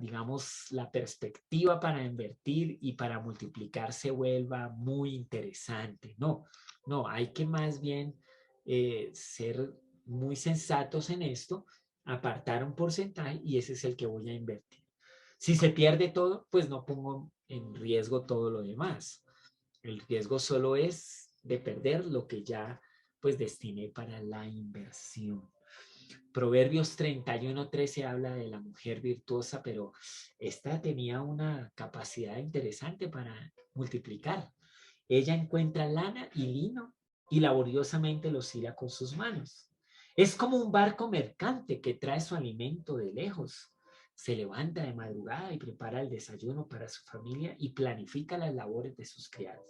digamos, la perspectiva para invertir y para multiplicar se vuelva muy interesante. No, hay que más bien ser muy sensatos en esto, apartar un porcentaje y ese es el que voy a invertir. Si se pierde todo, pues no pongo en riesgo todo lo demás. El riesgo solo es de perder lo que ya pues destiné para la inversión. Proverbios 31:13 habla de la mujer virtuosa, pero esta tenía una capacidad interesante para multiplicar. Ella encuentra lana y lino y laboriosamente los hila con sus manos. Es como un barco mercante que trae su alimento de lejos. Se levanta de madrugada y prepara el desayuno para su familia y planifica las labores de sus criados.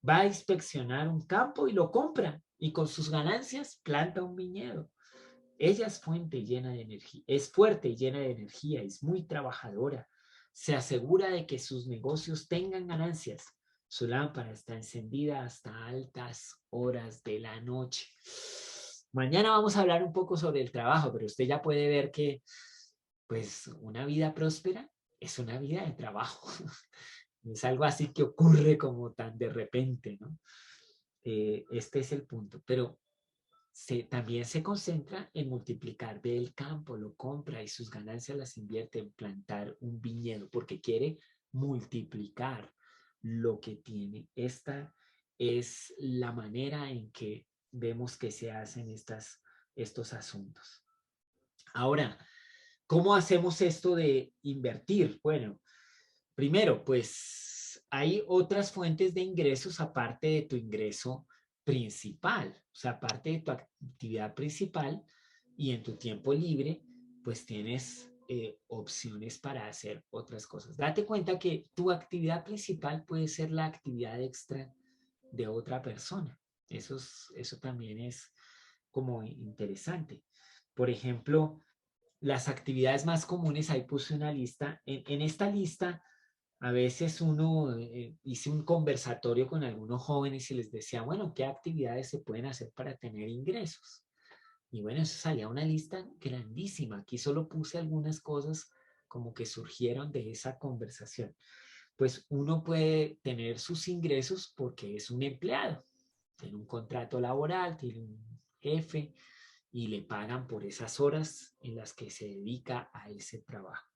Va a inspeccionar un campo y lo compra, y con sus ganancias planta un viñedo. Ella es fuerte y llena de energía, es muy trabajadora. Se asegura de que sus negocios tengan ganancias. Su lámpara está encendida hasta altas horas de la noche. Mañana vamos a hablar un poco sobre el trabajo, pero usted ya puede ver que pues una vida próspera es una vida de trabajo. Es algo así que ocurre como tan de repente, ¿no? Este es el punto. Pero también se concentra en multiplicar, ve el campo, lo compra y sus ganancias las invierte en plantar un viñedo porque quiere multiplicar lo que tiene. Esta es la manera en que vemos que se hacen estos asuntos. Ahora, ¿cómo hacemos esto de invertir? Bueno, primero, pues hay otras fuentes de ingresos aparte de tu ingreso principal, o sea, aparte de tu actividad principal y en tu tiempo libre, pues tienes opciones para hacer otras cosas. Date cuenta que tu actividad principal puede ser la actividad extra de otra persona. Eso también es como interesante. Por ejemplo, las actividades más comunes, ahí puse una lista. En esta lista, a veces hice un conversatorio con algunos jóvenes y les decía, bueno, ¿qué actividades se pueden hacer para tener ingresos? Y bueno, eso salía una lista grandísima. Aquí solo puse algunas cosas como que surgieron de esa conversación. Pues uno puede tener sus ingresos porque es un empleado, tiene un contrato laboral, tiene un jefe y le pagan por esas horas en las que se dedica a ese trabajo.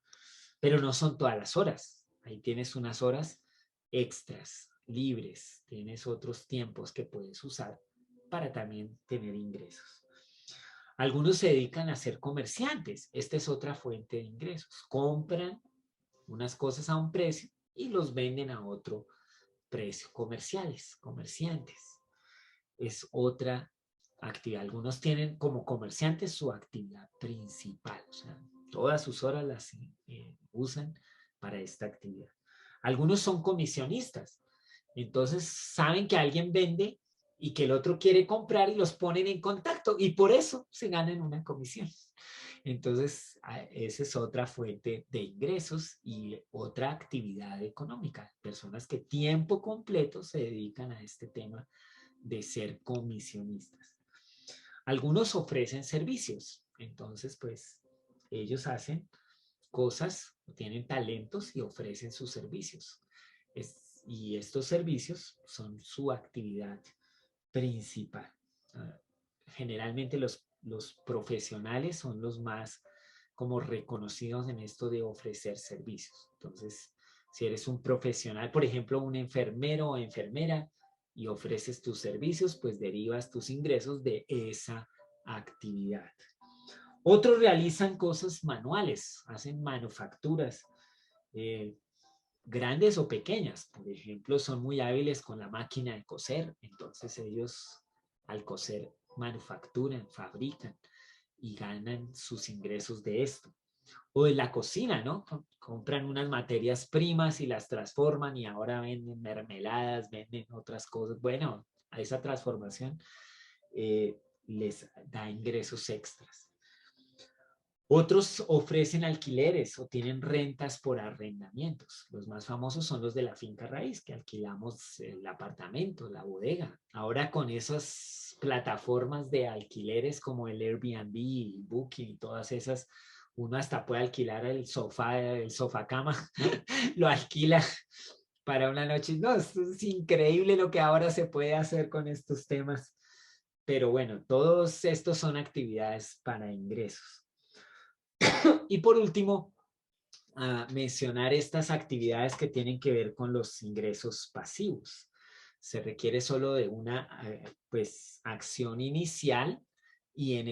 Pero no son todas las horas. Ahí tienes unas horas extras, libres, tienes otros tiempos que puedes usar para también tener ingresos. Algunos se dedican a ser comerciantes. Esta es otra fuente de ingresos. Compran unas cosas a un precio y los venden a otro precio. Comerciantes. Es otra actividad. Algunos tienen como comerciantes su actividad principal. O sea, todas sus horas las usan para esta actividad. Algunos son comisionistas. Entonces saben que alguien vende y que el otro quiere comprar y los ponen en contacto y por eso se ganan una comisión. Entonces, esa es otra fuente de ingresos y otra actividad económica. Personas que tiempo completo se dedican a este tema de ser comisionistas. Algunos ofrecen servicios. Entonces, pues, ellos hacen cosas, tienen talentos y ofrecen sus servicios. Y estos servicios son su actividad principal. Generalmente los profesionales son los más como reconocidos en esto de ofrecer servicios. Entonces, si eres un profesional, por ejemplo, un enfermero o enfermera y ofreces tus servicios, pues derivas tus ingresos de esa actividad. Otros realizan cosas manuales, hacen manufacturas, grandes o pequeñas. Por ejemplo, son muy hábiles con la máquina de coser, entonces ellos al coser manufacturan, fabrican y ganan sus ingresos de esto. O de la cocina, ¿no? Compran unas materias primas y las transforman y ahora venden mermeladas, venden otras cosas. Bueno, a esa transformación les da ingresos extras. Otros ofrecen alquileres o tienen rentas por arrendamientos. Los más famosos son los de la finca raíz, que alquilamos el apartamento, la bodega. Ahora con esas plataformas de alquileres como el Airbnb, Booking y todas esas, uno hasta puede alquilar el sofá cama, lo alquila para una noche. No, es increíble lo que ahora se puede hacer con estos temas. Pero bueno, todos estos son actividades para ingresos. Y por último, mencionar estas actividades que tienen que ver con los ingresos pasivos. Se requiere solo de una pues, acción inicial y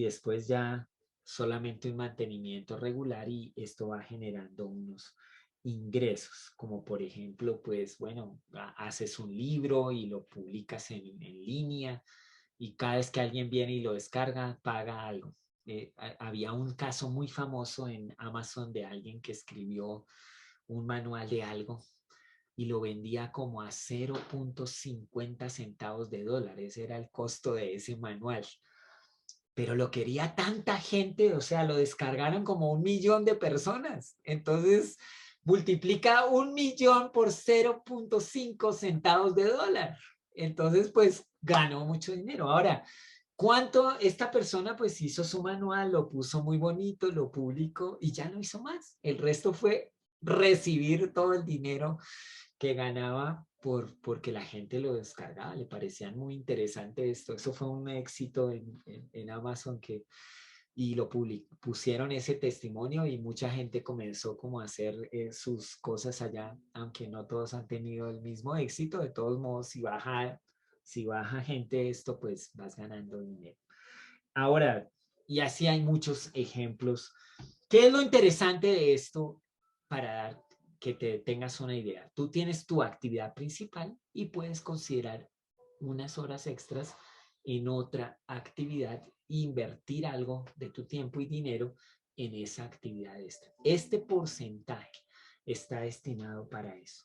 después ya solamente un mantenimiento regular y esto va generando unos ingresos, como por ejemplo, pues bueno, haces un libro y lo publicas en línea y cada vez que alguien viene y lo descarga, paga algo. Había un caso muy famoso en Amazon de alguien que escribió un manual de algo y lo vendía como a 0.50 centavos de dólar. Ese era el costo de ese manual. Pero lo quería tanta gente, o sea, lo descargaron como 1.000.000 de personas. Entonces, multiplica 1.000.000 por 0.5 centavos de dólar. Entonces, pues, ganó mucho dinero. Ahora, ¿cuánto esta persona pues hizo su manual, lo puso muy bonito, lo publicó y ya no hizo más? El resto fue recibir todo el dinero que ganaba porque la gente lo descargaba, le parecían muy interesante esto. Eso fue un éxito en Amazon y pusieron ese testimonio y mucha gente comenzó como a hacer sus cosas allá, aunque no todos han tenido el mismo éxito. De todos modos, si baja gente esto, pues vas ganando dinero. Ahora, y así hay muchos ejemplos. ¿Qué es lo interesante de esto para dar que te tengas una idea? Tú tienes tu actividad principal y puedes considerar unas horas extras en otra actividad e invertir algo de tu tiempo y dinero en esa actividad extra. Este porcentaje está destinado para eso.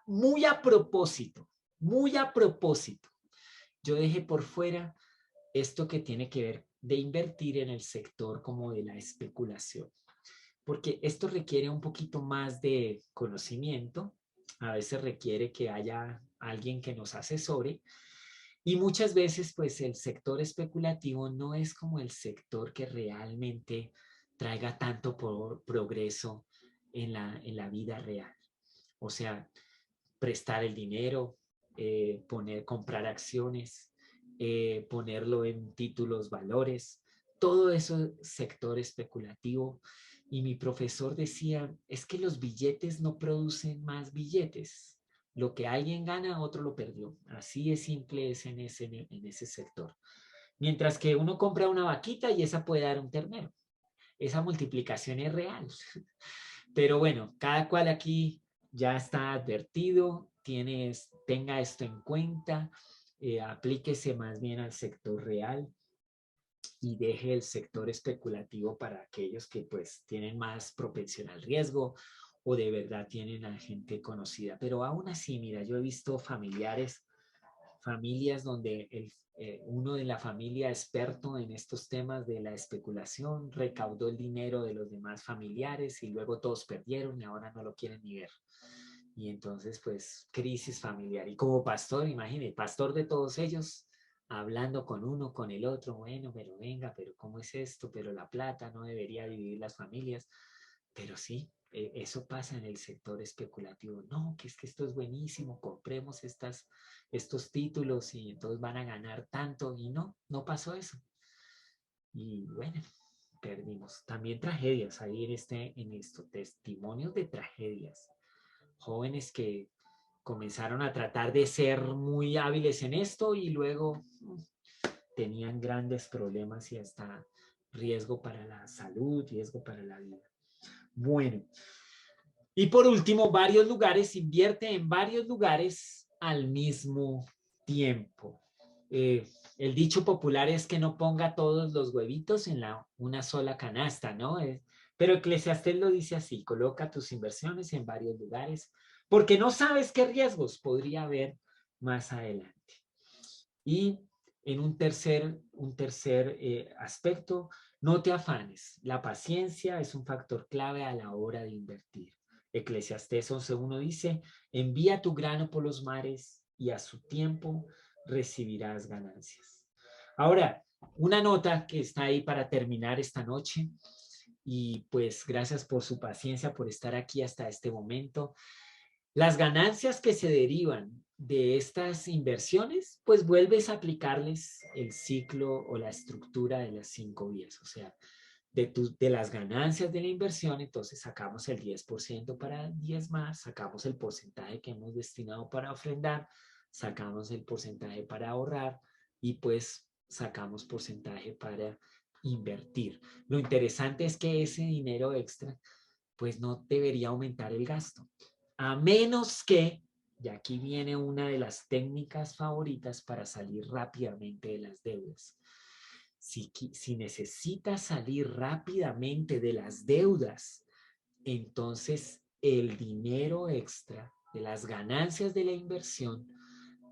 Muy a propósito, yo dejé por fuera esto que tiene que ver de invertir en el sector como de la especulación, porque esto requiere un poquito más de conocimiento, a veces requiere que haya alguien que nos asesore y muchas veces pues el sector especulativo no es como el sector que realmente traiga tanto progreso en la vida real. O sea, prestar el dinero, comprar acciones, ponerlo en títulos valores, todo eso sector especulativo. Y mi profesor decía, es que los billetes no producen más billetes. Lo que alguien gana, otro lo perdió. Así es simple es en ese sector. Mientras que uno compra una vaquita y esa puede dar un ternero. Esa multiplicación es real. Pero bueno, cada cual aquí ya está advertido, tenga esto en cuenta, aplíquese más bien al sector real y deje el sector especulativo para aquellos que pues tienen más propensión al riesgo o de verdad tienen a gente conocida. Pero aún así, mira, yo he visto familias donde uno de la familia experto en estos temas de la especulación recaudó el dinero de los demás familiares y luego todos perdieron y ahora no lo quieren ni ver. Y entonces, pues, crisis familiar. Y como pastor, imagínate, pastor de todos ellos, hablando con uno, con el otro, bueno, pero venga, pero ¿cómo es esto? Pero la plata no debería dividir las familias. Pero sí, eso pasa en el sector especulativo. No, que es que esto es buenísimo, compremos estos títulos y entonces van a ganar tanto. Y no, no pasó eso. Y bueno, perdimos. También tragedias ahí en esto, testimonios de tragedias. Jóvenes que comenzaron a tratar de ser muy hábiles en esto y luego tenían grandes problemas y hasta riesgo para la salud, riesgo para la vida. Bueno, y por último, invierte en varios lugares al mismo tiempo. El dicho popular es que no ponga todos los huevitos en una sola canasta, ¿no? Pero Eclesiastés lo dice así, coloca tus inversiones en varios lugares, porque no sabes qué riesgos podría haber más adelante. Y en un tercer aspecto, no te afanes. La paciencia es un factor clave a la hora de invertir. Eclesiastés 11:1 dice, envía tu grano por los mares y a su tiempo recibirás ganancias. Ahora, una nota que está ahí para terminar esta noche y pues gracias por su paciencia, por estar aquí hasta este momento. Las ganancias que se derivan de estas inversiones, pues vuelves a aplicarles el ciclo o la estructura de las 5 vías, o sea, de las ganancias de la inversión, entonces sacamos el 10% para diezmar, sacamos el porcentaje que hemos destinado para ofrendar, sacamos el porcentaje para ahorrar y pues sacamos porcentaje para invertir. Lo interesante es que ese dinero extra pues no debería aumentar el gasto, a menos que, y aquí viene una de las técnicas favoritas para salir rápidamente de las deudas. Si necesitas salir rápidamente de las deudas, entonces el dinero extra de las ganancias de la inversión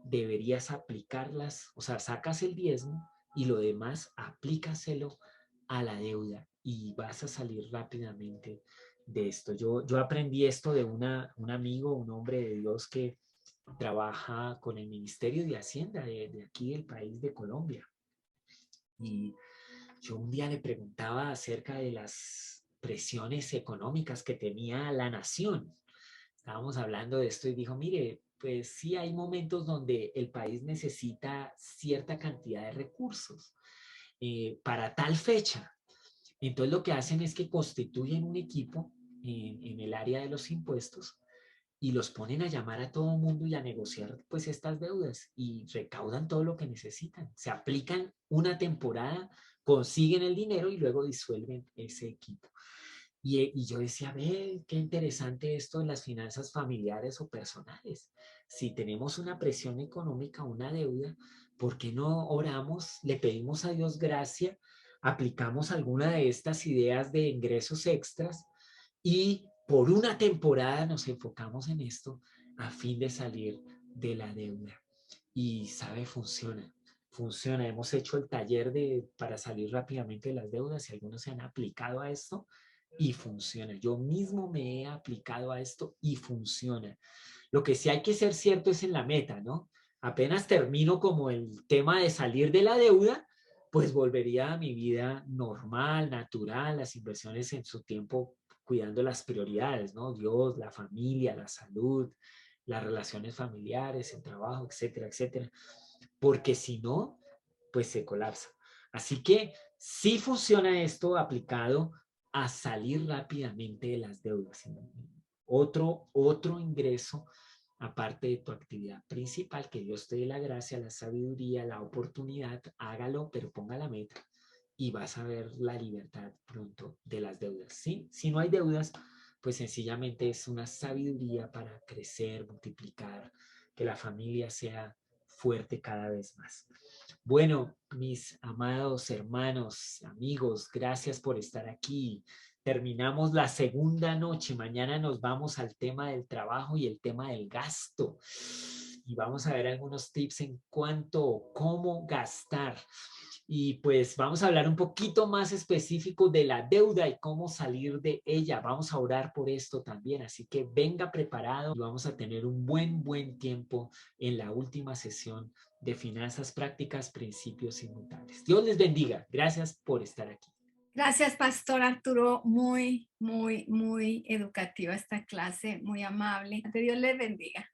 deberías aplicarlas, o sea, sacas el diezmo y lo demás aplícaselo a la deuda y vas a salir rápidamente de esto. Yo aprendí esto de un amigo, un hombre de Dios que trabaja con el Ministerio de Hacienda de aquí del país de Colombia. Y yo un día le preguntaba acerca de las presiones económicas que tenía la nación. Estábamos hablando de esto y dijo, mire, pues sí hay momentos donde el país necesita cierta cantidad de recursos para tal fecha. Entonces lo que hacen es que constituyen un equipo en el área de los impuestos y los ponen a llamar a todo el mundo y a negociar pues estas deudas y recaudan todo lo que necesitan. Se aplican una temporada, consiguen el dinero y luego disuelven ese equipo. Y yo decía, ve, qué interesante esto en las finanzas familiares o personales. Si tenemos una presión económica, una deuda, ¿por qué no oramos, le pedimos a Dios gracia, aplicamos alguna de estas ideas de ingresos extras y por una temporada nos enfocamos en esto a fin de salir de la deuda? Y sabe, funciona. Funciona. Hemos hecho el taller para salir rápidamente de las deudas y algunos se han aplicado a esto y funciona. Yo mismo me he aplicado a esto y funciona. Lo que sí hay que ser cierto es en la meta, ¿no? Apenas termino como el tema de salir de la deuda, pues volvería a mi vida normal, natural, las inversiones en su tiempo, cuidando las prioridades, ¿no? Dios, la familia, la salud, las relaciones familiares, el trabajo, etcétera, etcétera. Porque si no, pues se colapsa. Así que sí funciona esto aplicado a salir rápidamente de las deudas. Otro ingreso, aparte de tu actividad principal, que Dios te dé la gracia, la sabiduría, la oportunidad, hágalo, pero ponga la meta y vas a ver la libertad pronto de las deudas. ¿Sí? Si no hay deudas, pues sencillamente es una sabiduría para crecer, multiplicar, que la familia sea fuerte cada vez más. Bueno, mis amados hermanos, amigos, gracias por estar aquí. Terminamos la segunda noche. Mañana nos vamos al tema del trabajo y el tema del gasto. Y vamos a ver algunos tips en cuanto a cómo gastar. Y pues vamos a hablar un poquito más específico de la deuda y cómo salir de ella. Vamos a orar por esto también, así que venga preparado y vamos a tener un buen tiempo en la última sesión de Finanzas Prácticas, Principios Inmutables. Dios les bendiga. Gracias por estar aquí. Gracias, Pastor Arturo. Muy educativa esta clase, muy amable. Que Dios les bendiga.